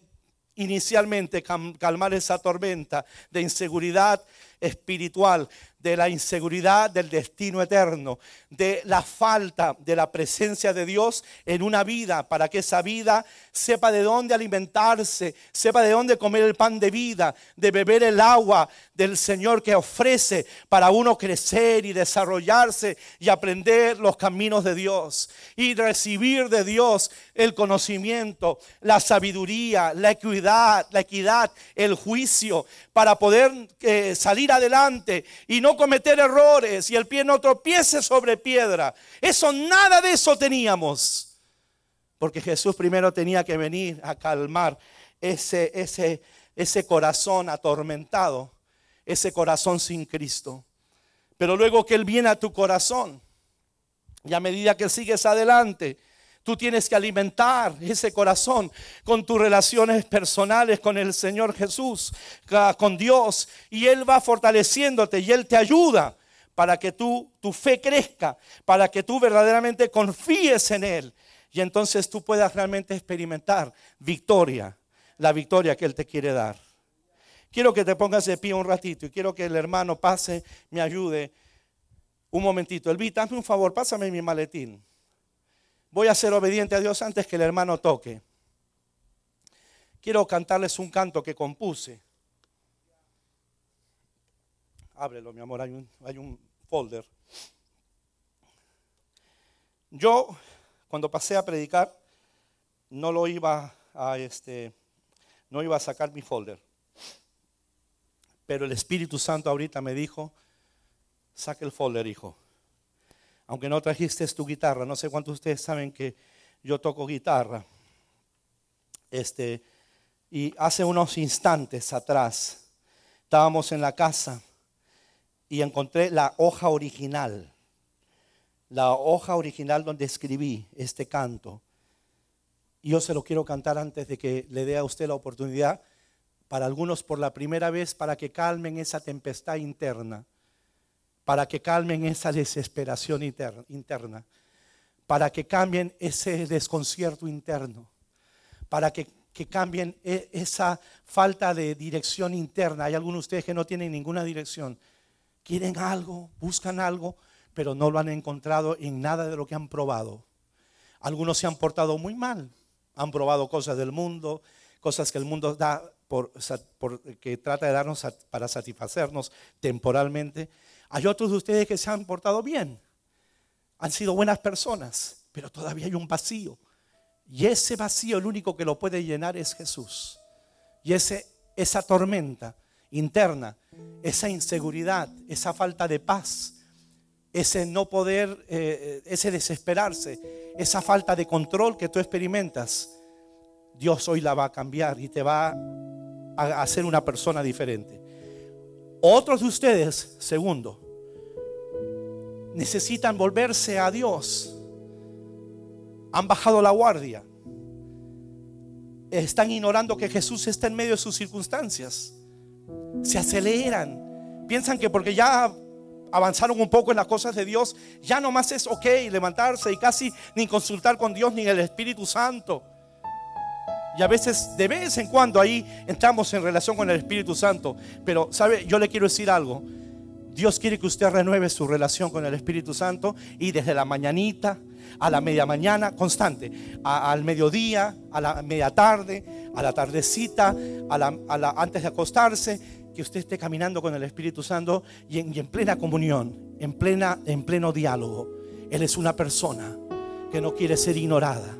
[SPEAKER 1] inicialmente calmar esa tormenta de inseguridad espiritual, de la inseguridad del destino eterno, de la falta de la presencia de Dios en una vida, para que esa vida sepa de dónde alimentarse, sepa de dónde comer el pan de vida, de beber el agua del Señor que ofrece para uno crecer y desarrollarse y aprender los caminos de Dios y recibir de Dios el conocimiento, la sabiduría, la equidad, el juicio, para poder salir adelante y no cometer errores y el pie no tropiece sobre piedra. Eso, nada de eso teníamos, porque Jesús primero tenía que venir a calmar ese corazón atormentado, ese corazón sin Cristo. Pero luego que Él viene a tu corazón, y a medida que sigues adelante, tú tienes que alimentar ese corazón con tus relaciones personales con el Señor Jesús, con Dios. Y Él va fortaleciéndote y Él te ayuda para que tu fe crezca, para que tú verdaderamente confíes en Él. Y entonces tú puedas realmente experimentar victoria, la victoria que Él te quiere dar. Quiero que te pongas de pie un ratito y quiero que el hermano pase, me ayude un momentito. Elvita, hazme un favor, pásame mi maletín. Voy a ser obediente a Dios antes que el hermano toque. Quiero cantarles un canto que compuse. Ábrelo, mi amor, hay un folder. Yo, cuando pasé a predicar, no iba a sacar mi folder. Pero el Espíritu Santo ahorita me dijo: saque el folder, hijo. Aunque no trajiste tu guitarra, no sé cuántos de ustedes saben que yo toco guitarra. Y hace unos instantes atrás estábamos en la casa y encontré la hoja original donde escribí este canto. Y yo se lo quiero cantar antes de que le dé a usted la oportunidad, para algunos por la primera vez, para que calmen esa tempestad interna. Para que calmen esa desesperación interna, para que cambien ese desconcierto interno, para que cambien esa falta de dirección interna. Hay algunos de ustedes que no tienen ninguna dirección, quieren algo, buscan algo, pero no lo han encontrado en nada de lo que han probado. Algunos se han portado muy mal, han probado cosas del mundo, cosas que el mundo da que trata de darnos para satisfacernos temporalmente. Hay otros de ustedes que se han portado bien, han sido buenas personas, pero todavía hay un vacío. Y ese vacío, el único que lo puede llenar es Jesús. Y esa tormenta interna, esa inseguridad, esa falta de paz, ese no poder, ese desesperarse, esa falta de control que tú experimentas, Dios hoy la va a cambiar y te va a hacer una persona diferente. Otros de ustedes, segundo, necesitan volverse a Dios. Han bajado la guardia. Están ignorando que Jesús está en medio de sus circunstancias. Se aceleran. piensan que porque ya avanzaron un poco en las cosas de Dios, ya nomás es ok levantarse y casi ni consultar con Dios ni el Espíritu Santo. Y a veces, de vez en cuando, ahí entramos en relación con el Espíritu Santo. Pero, ¿sabe? Yo le quiero decir algo. Dios quiere que usted renueve su relación con el Espíritu Santo, y desde la mañanita a la media mañana, constante, al mediodía, a la media tarde, a la tardecita, antes de acostarse, que usted esté caminando con el Espíritu Santo y en plena comunión, en pleno diálogo. Él es una persona que no quiere ser ignorada.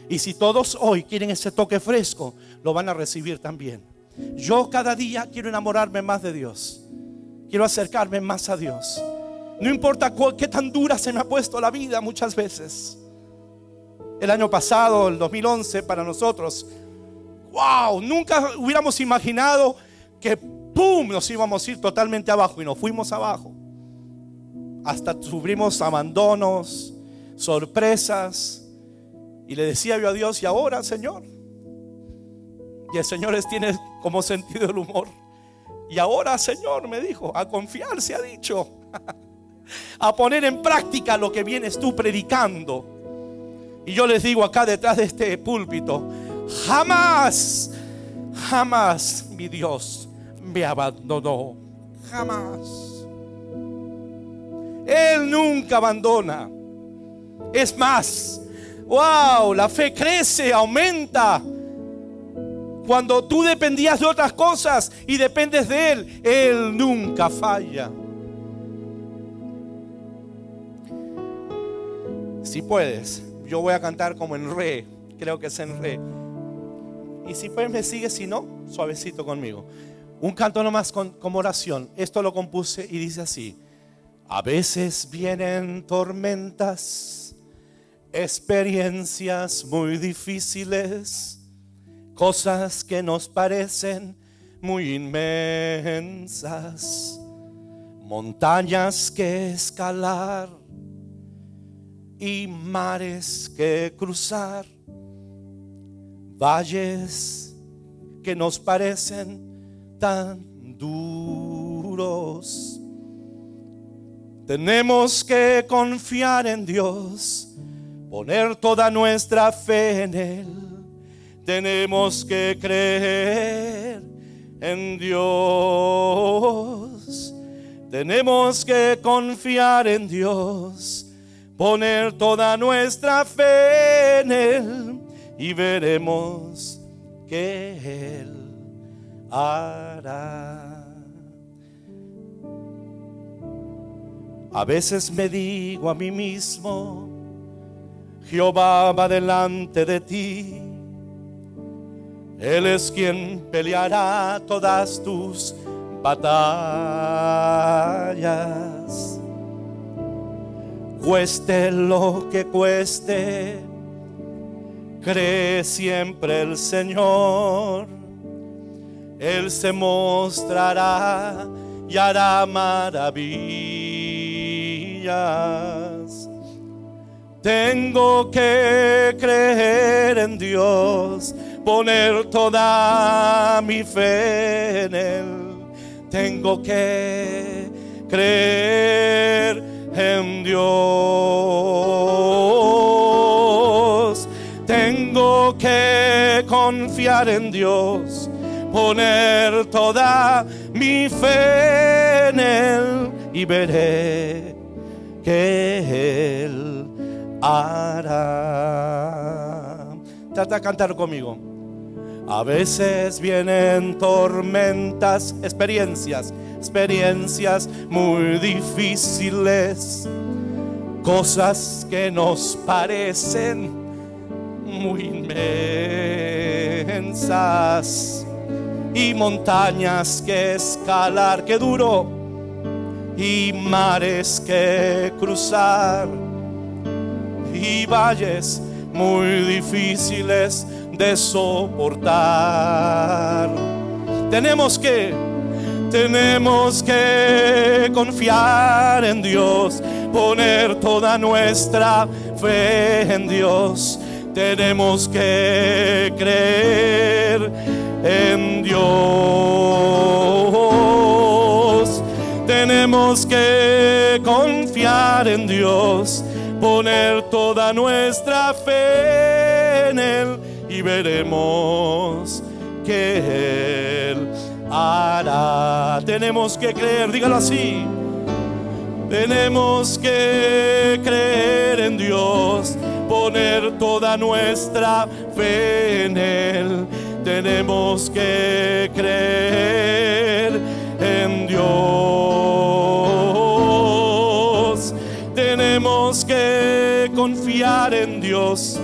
[SPEAKER 1] Y si todos hoy quieren ese toque fresco, lo van a recibir también. Yo cada día quiero enamorarme más de Dios. Quiero acercarme más a Dios. No importa qué tan dura se me ha puesto la vida muchas veces. El año pasado, el 2011, para nosotros, wow, nunca hubiéramos imaginado que ¡pum!, nos íbamos a ir totalmente abajo. Y nos fuimos abajo. Hasta sufrimos abandonos, sorpresas. Y le decía yo a Dios: ¿y ahora, Señor? Y el Señor tiene como sentido el humor. Y ahora, Señor, me dijo, a confiar, se ha dicho, a poner en práctica lo que vienes tú predicando. Y yo les digo acá detrás de este púlpito: jamás, jamás mi Dios me abandonó. Jamás. Él nunca abandona. Es más, wow, la fe crece, aumenta. Cuando tú dependías de otras cosas y dependes de Él, Él nunca falla. Si puedes, yo voy a cantar como en re, creo que es en re. Y si puedes me sigues, si no, suavecito conmigo. Un canto nomás como oración. Esto lo compuse y dice así: a veces vienen tormentas, experiencias muy difíciles, cosas que nos parecen muy inmensas, montañas que escalar y mares que cruzar, valles que nos parecen tan duros. Tenemos que confiar en Dios, poner toda nuestra fe en Él. Tenemos que creer en Dios. Tenemos que confiar en Dios, poner toda nuestra fe en Él, y veremos que Él hará. A veces me digo a mí mismo: Jehová va delante de ti. Él es quien peleará todas tus batallas. Cueste lo que cueste, cree siempre el Señor. Él se mostrará y hará maravillas. Tengo que creer en Dios, poner toda mi fe en Él. Tengo que creer en Dios. Tengo que confiar en Dios, poner toda mi fe en Él, y veré que Él hará. Trata de cantar conmigo. A veces vienen tormentas, experiencias muy difíciles, cosas que nos parecen muy inmensas, y montañas que escalar, que duro, y mares que cruzar, y valles muy difíciles de soportar. Tenemos que confiar en Dios, poner toda nuestra fe en Dios. Tenemos que creer en Dios. confiar en Dios, poner toda nuestra fe en Él y veremos que Él hará. Tenemos que creer, dígalo así. Tenemos que creer en Dios, poner toda nuestra fe en Él. Tenemos que creer en Dios. Tenemos que confiar en Dios,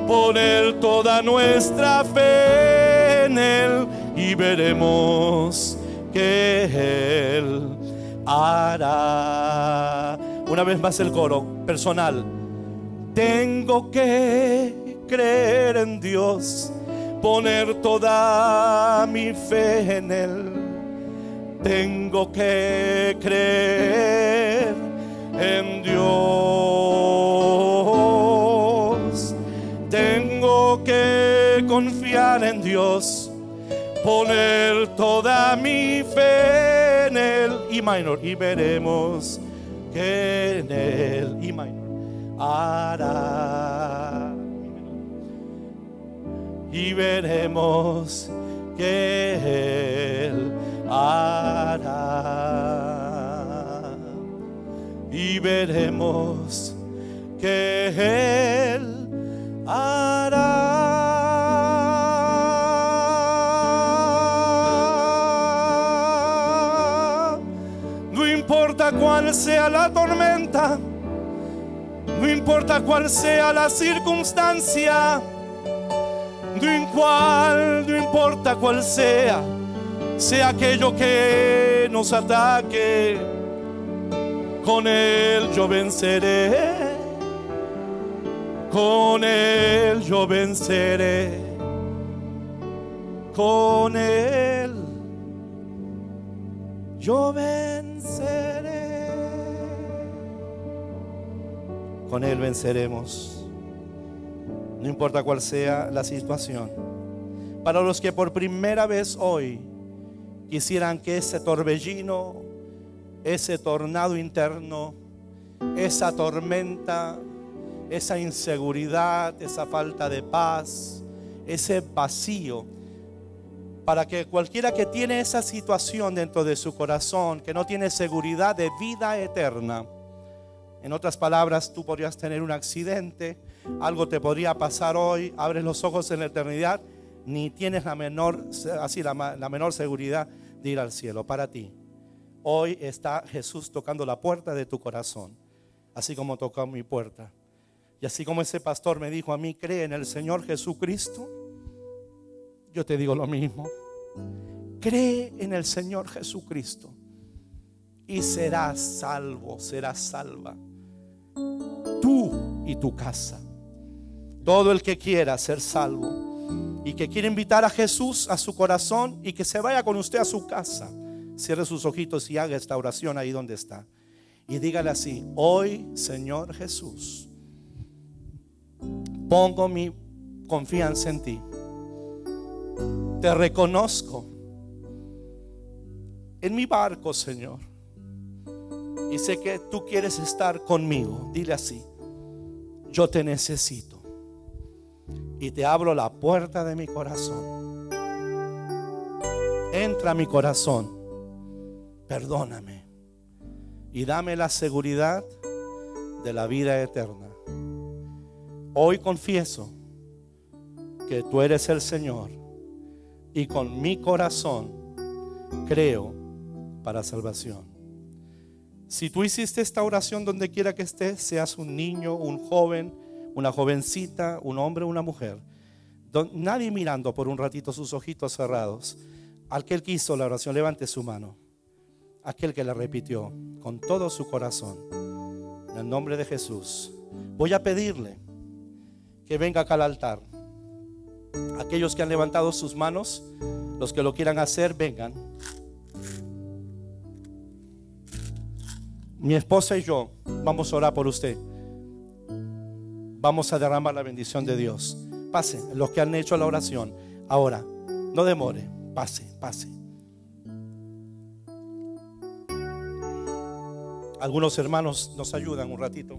[SPEAKER 1] poner toda nuestra fe en Él y veremos que Él hará. Una vez más el coro personal. Tengo que creer en Dios, poner toda mi fe en Él. Tengo que creer en Dios. Tengo que confiar en Dios, poner toda mi fe en Él. E minor, y veremos que en Él, E minor, hará. Y veremos que Él hará. Y veremos que Él hará. No importa cuál sea la tormenta, no importa cuál sea la circunstancia, no importa cuál sea aquello que nos ataque, con Él yo venceré, con Él yo venceré, con Él yo venceré. Con Él venceremos, no importa cuál sea la situación. Para los que por primera vez hoy quisieran que ese torbellino, ese tornado interno, esa tormenta, esa inseguridad, esa falta de paz, ese vacío, para que cualquiera que tiene esa situación dentro de su corazón, que no tiene seguridad de vida eterna, en otras palabras, tú podrías tener un accidente, algo te podría pasar hoy, abres los ojos en la eternidad, ni tienes la menor seguridad de ir al cielo. Para ti, hoy está Jesús tocando la puerta de tu corazón, así como tocó mi puerta. Y así como ese pastor me dijo a mí, cree en el Señor Jesucristo, yo te digo lo mismo. Cree en el Señor Jesucristo y serás salvo, serás salva, tú y tu casa. Todo el que quiera ser salvo y que quiere invitar a Jesús a su corazón y que se vaya con usted a su casa, cierre sus ojitos y haga esta oración ahí donde está y dígale así: hoy, Señor Jesús, pongo mi confianza en ti. Te reconozco en mi barco, Señor, y sé que tú quieres estar conmigo. Dile así: yo te necesito y te abro la puerta de mi corazón. Entra a mi corazón, perdóname y dame la seguridad de la vida eterna. Hoy confieso que tú eres el Señor y con mi corazón creo para salvación. Si tú hiciste esta oración donde quiera que estés, seas un niño, un joven, una jovencita, un hombre o una mujer, nadie mirando por un ratito, sus ojitos cerrados, aquel que hizo la oración, levante su mano. Aquel que la repitió con todo su corazón, en el nombre de Jesús, voy a pedirle que venga acá al altar. Aquellos que han levantado sus manos, los que lo quieran hacer, vengan. Mi esposa y yo vamos a orar por usted. Vamos a derramar la bendición de Dios. Pase, los que han hecho la oración. Ahora, no demore, pase, pase. Algunos hermanos nos ayudan un ratito,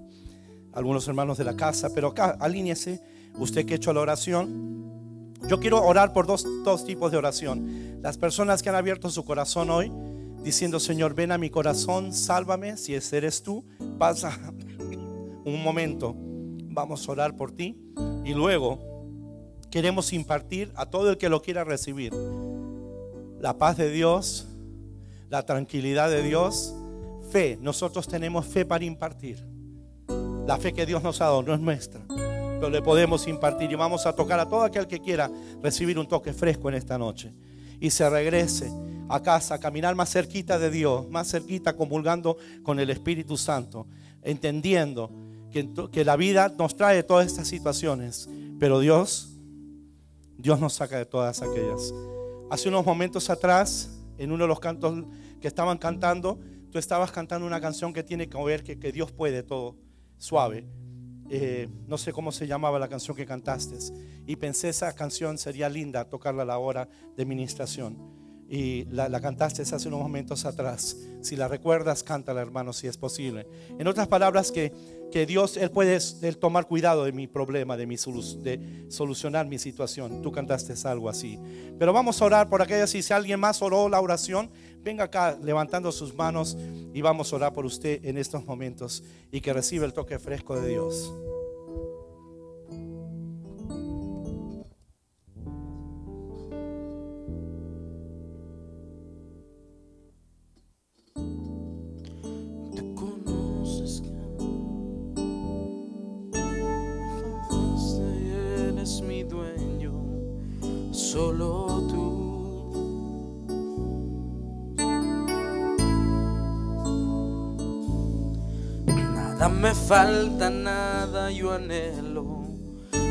[SPEAKER 1] algunos hermanos de la casa, pero acá alíñese, usted que ha hecho la oración. Yo quiero orar por dos tipos de oración. Las personas que han abierto su corazón hoy, diciendo: Señor, ven a mi corazón, sálvame. Si ese eres tú, pasa un momento, vamos a orar por ti. Y luego queremos impartir a todo el que lo quiera recibir la paz de Dios, la tranquilidad de Dios, fe. Nosotros tenemos fe para impartir. La fe que Dios nos ha dado no es nuestra, pero le podemos impartir. Y vamos a tocar a todo aquel que quiera recibir un toque fresco en esta noche y se regrese a casa, a caminar más cerquita de Dios, más cerquita, comulgando con el Espíritu Santo, entendiendo que la vida nos trae todas estas situaciones, pero Dios nos saca de todas aquellas. Hace unos momentos atrás, en uno de los cantos que estaban cantando, tú estabas cantando una canción que tiene que ver que Dios puede todo, suave. No sé cómo se llamaba la canción que cantaste, y pensé esa canción sería linda tocarla a la hora de ministración, y la cantaste hace unos momentos atrás. Si la recuerdas, cántala, hermano, si es posible. En otras palabras, que Dios, Él puede tomar cuidado de mi problema, de solucionar mi situación. Tú cantaste algo así. Pero vamos a orar por aquellas. Si alguien más oró la oración, venga acá levantando sus manos y vamos a orar por usted en estos momentos y que reciba el toque fresco de Dios.
[SPEAKER 2] Solo tú. Nada me falta, nada yo anhelo.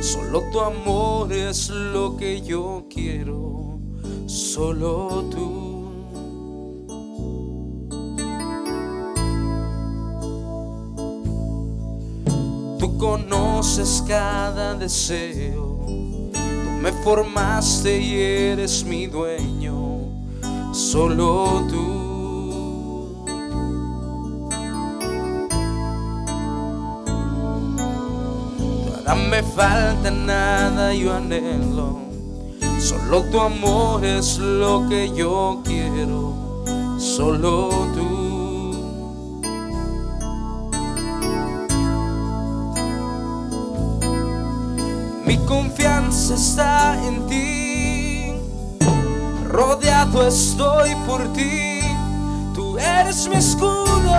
[SPEAKER 2] Solo tu amor es lo que yo quiero. Solo tú. Tú conoces cada deseo. Me formaste y eres mi dueño, solo tú. Nada me falta, nada yo anhelo. Solo tu amor es lo que yo quiero, solo tú. Mi confianza está en ti, rodeado estoy por ti, tú eres mi escudo.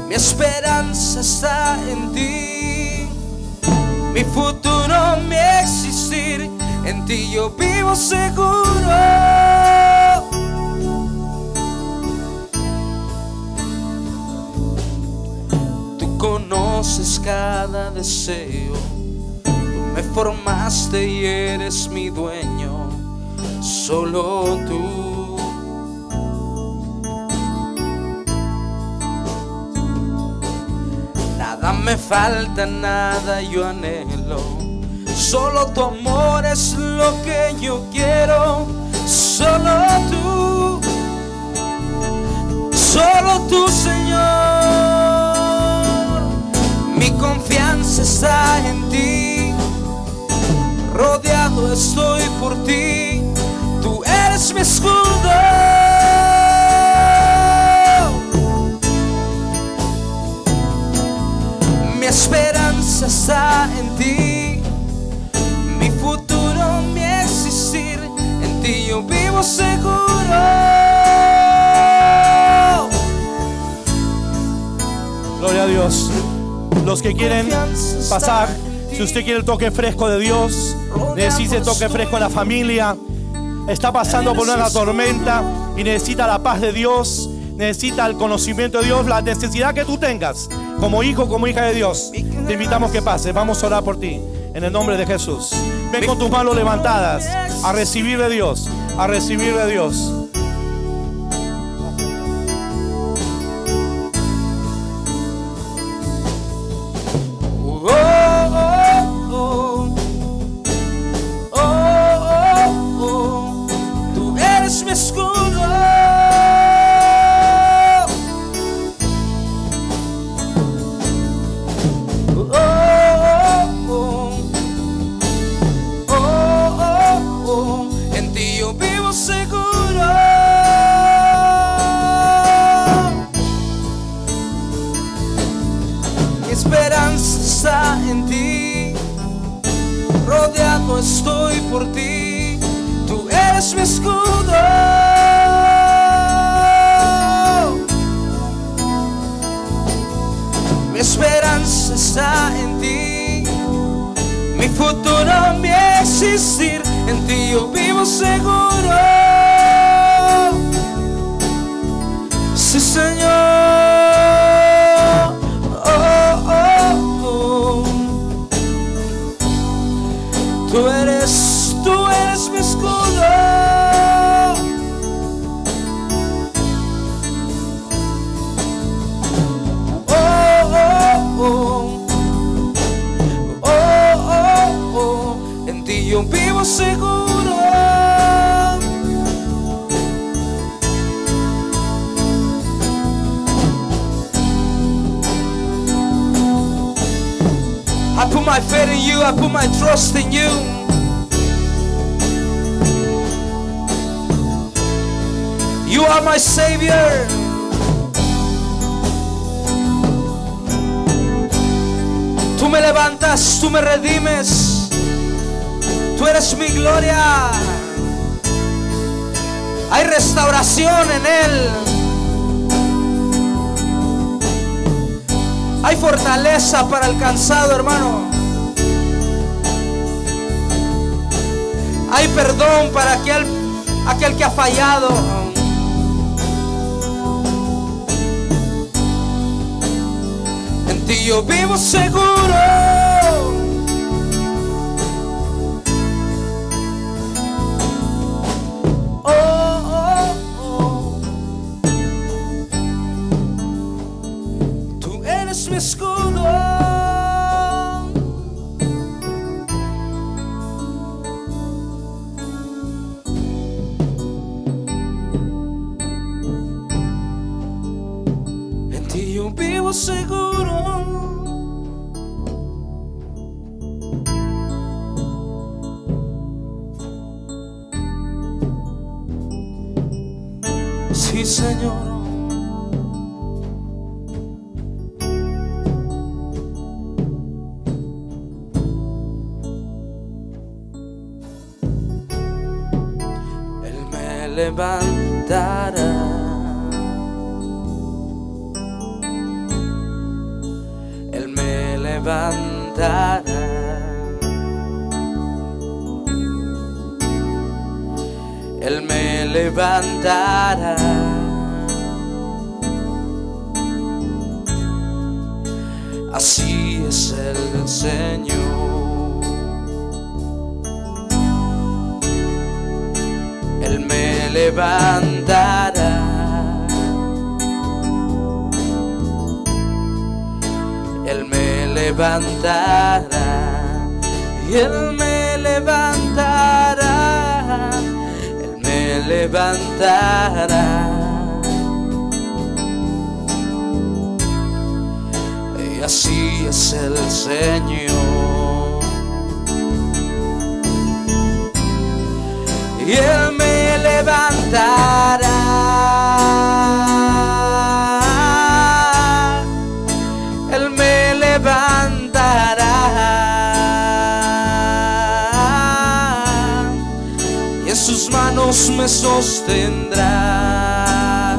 [SPEAKER 2] Mi esperanza está en ti, mi futuro, mi existir, en ti yo vivo seguro. Conoces cada deseo, tú me formaste y eres mi dueño, solo tú. Nada me falta, nada yo anhelo, solo tu amor es lo que yo quiero, solo tú, Señor. Mi confianza está en ti, rodeado estoy por ti, tú eres mi escudo. Mi esperanza está en ti, mi futuro, mi existir, en ti yo vivo seguro.
[SPEAKER 1] Gloria a Dios. Los que quieren pasar, si usted quiere el toque fresco de Dios, necesita el toque fresco en la familia, está pasando por una tormenta y necesita la paz de Dios, necesita el conocimiento de Dios, la necesidad que tú tengas como hijo, como hija de Dios, te invitamos que pases. Vamos a orar por ti en el nombre de Jesús. Ven con tus manos levantadas a recibir de Dios, a recibir de Dios.
[SPEAKER 2] todo estoy por ti. Tú eres mi escudo. Mi esperanza está en ti. Mi futuro, mi existir, en ti yo vivo seguro. Sí, Señor. Oh, oh, oh. Tú eres mi escudo. Oh, oh, oh. Oh, oh, oh. En ti yo vivo seguro. I put my faith in you, I put my trust in you. You are my Savior. Tú me levantas, tú me redimes. Tú eres mi gloria. Hay restauración en Él. Hay fortaleza para el cansado, hermano. Hay perdón para aquel que ha fallado. En ti yo vivo seguro. Mi escudo. En ti yo vivo seguro. Sí, Señor. Levantará, Él me levantará, Él me levantará, así es el Señor. Él me levantará, Él me levantará, y Él me levantará, Él me levantará, y así es el Señor. Y Él me levantará, Él me levantará, y en sus manos me sostendrá.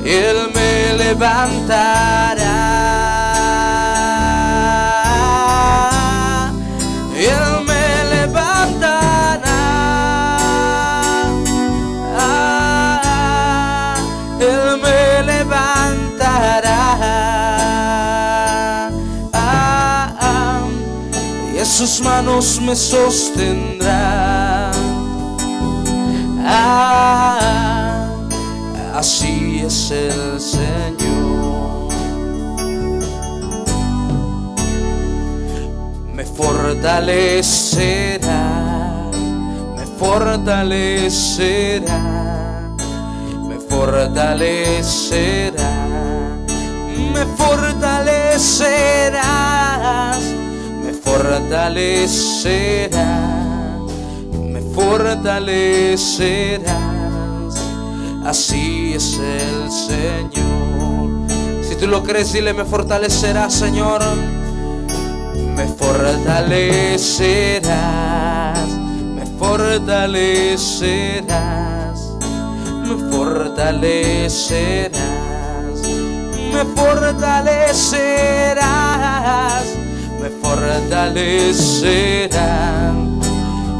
[SPEAKER 2] Él me levantará. Sus manos me sostendrán. Así es el Señor. Me fortalecerá, me fortalecerá, me fortalecerá, me fortalecerás. Me fortalecerás, me fortalecerás, así es el Señor. Si tú lo crees, dile: me fortalecerás, Señor, me fortalecerás, me fortalecerás, me fortalecerás, me fortalecerás, me fortalecerás,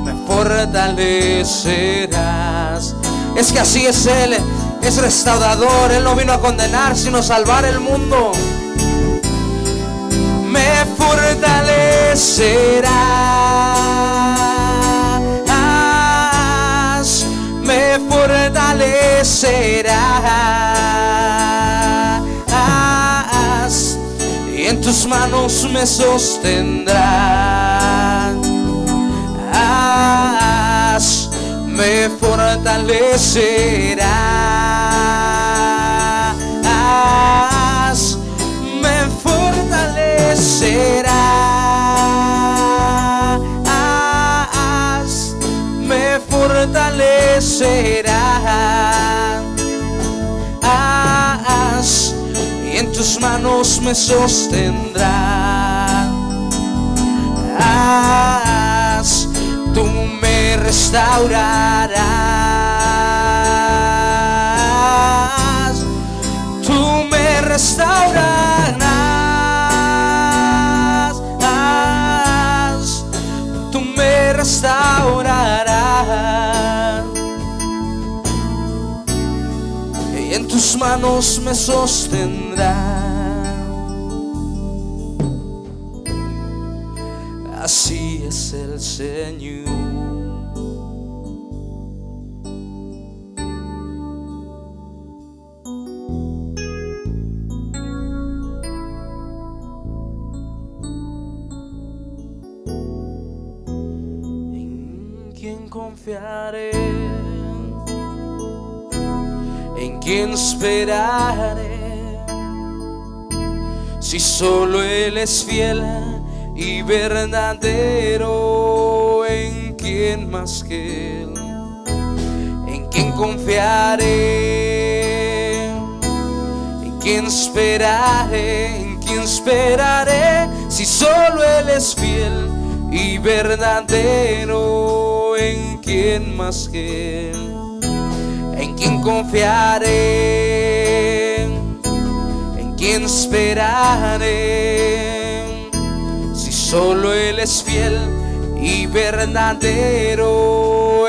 [SPEAKER 2] me fortalecerás. Es que así es Él, es restaurador. Él no vino a condenar, sino a salvar el mundo. Me fortalecerás, me fortalecerás, y en tus manos me sostendrás. Me fortalecerás, me fortalecerás, me fortalecerás, y en tus manos me sostendrás. Tú me restaurarás, tú me restaurarás, tú me restaurarás, y en tus manos me sostendrás. Así es el Señor. ¿En quién confiaré? ¿En quién esperaré? Si solo Él es fiel y verdadero, ¿en quién más que Él? ¿En quién confiaré? ¿En quién esperaré? ¿En quién esperaré? Si solo Él es fiel y verdadero, ¿en quién más que Él? ¿En quién confiaré? ¿En quién esperaré? Solo Él es fiel y verdadero,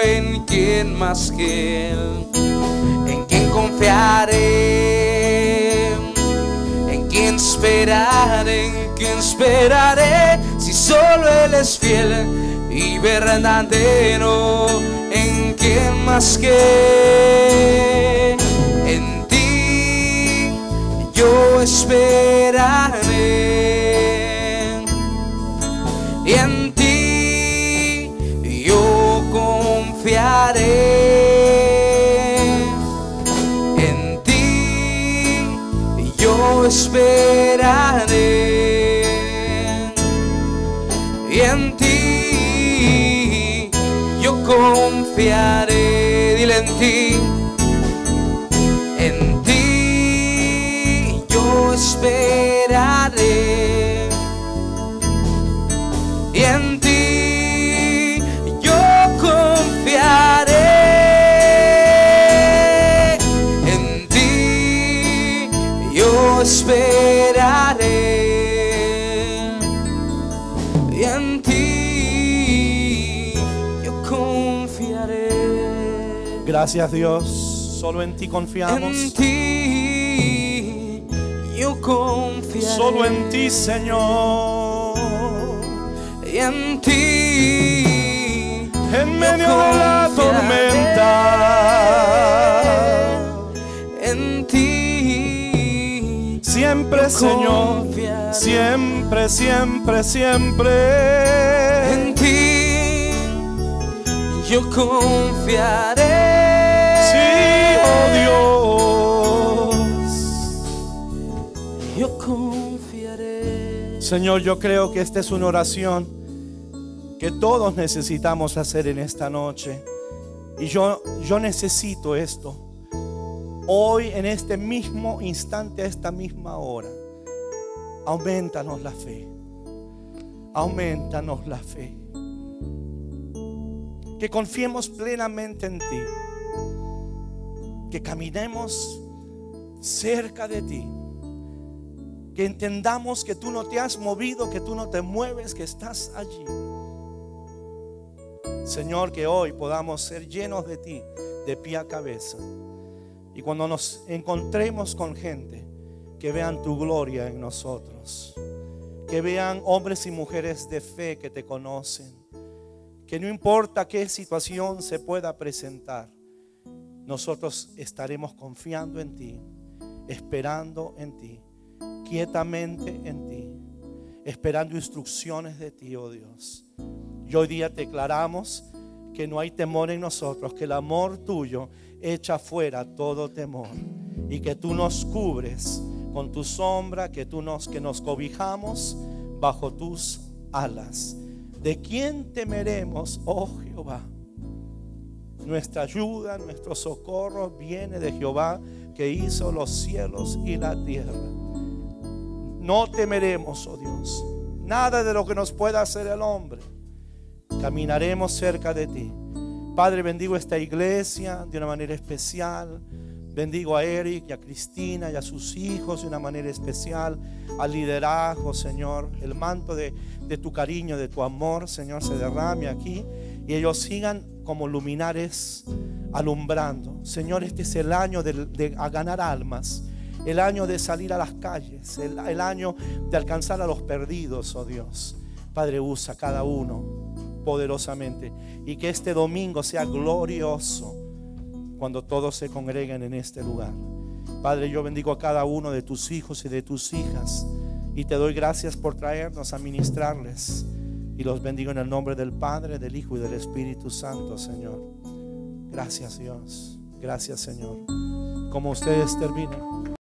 [SPEAKER 2] ¿en quién más que Él? ¿En quién confiaré? ¿En quién esperaré? ¿En quién esperaré? Si solo Él es fiel y verdadero, ¿en quién más que en ti yo esperaré? Y en ti yo confiaré, en ti yo esperaré, y en ti yo confiaré. Dile: en ti yo esperaré. Y en ti yo confiaré, en ti yo esperaré, y en ti yo confiaré.
[SPEAKER 1] Gracias, Dios, solo en ti confiamos.
[SPEAKER 2] En ti yo confiaré.
[SPEAKER 1] Solo en ti, Señor.
[SPEAKER 2] Y en ti,
[SPEAKER 1] en medio de la tormenta,
[SPEAKER 2] en ti,
[SPEAKER 1] siempre, Señor, siempre, siempre, siempre.
[SPEAKER 2] En ti, yo confiaré.
[SPEAKER 1] Sí, oh Dios,
[SPEAKER 2] yo confiaré.
[SPEAKER 1] Señor, yo creo que esta es una oración que todos necesitamos hacer en esta noche. Y yo necesito esto. Hoy, en este mismo instante, a esta misma hora, aumentanos la fe. Aumentanos la fe. Que confiemos plenamente en ti. Que caminemos cerca de ti. Que entendamos que tú no te has movido, que tú no te mueves, que estás allí. Señor, que hoy podamos ser llenos de ti, de pie a cabeza. Y cuando nos encontremos con gente, que vean tu gloria en nosotros. Que vean hombres y mujeres de fe que te conocen. Que no importa qué situación se pueda presentar, nosotros estaremos confiando en ti, esperando en ti, quietamente en ti, esperando instrucciones de ti, oh Dios. Y hoy día declaramos que no hay temor en nosotros, que el amor tuyo echa fuera todo temor y que tú nos cubres con tu sombra, que nos cobijamos bajo tus alas. ¿De quién temeremos, oh Jehová? Nuestra ayuda, nuestro socorro viene de Jehová, que hizo los cielos y la tierra. No temeremos, oh Dios, nada de lo que nos pueda hacer el hombre. Caminaremos cerca de ti. Padre, bendigo esta iglesia de una manera especial. Bendigo a Eric y a Cristina y a sus hijos de una manera especial. Al liderazgo, Señor. El manto de tu cariño, de tu amor, Señor, se derrame aquí. Y ellos sigan como luminares alumbrando. Señor, este es el año de ganar almas. El año de salir a las calles. El año de alcanzar a los perdidos, oh Dios. Padre, usa cada uno poderosamente. Y que este domingo sea glorioso cuando todos se congreguen en este lugar. Padre, yo bendigo a cada uno de tus hijos y de tus hijas. Y te doy gracias por traernos a ministrarles. Y los bendigo en el nombre del Padre, del Hijo y del Espíritu Santo, Señor. Gracias, Dios. Gracias, Señor. Como ustedes terminen.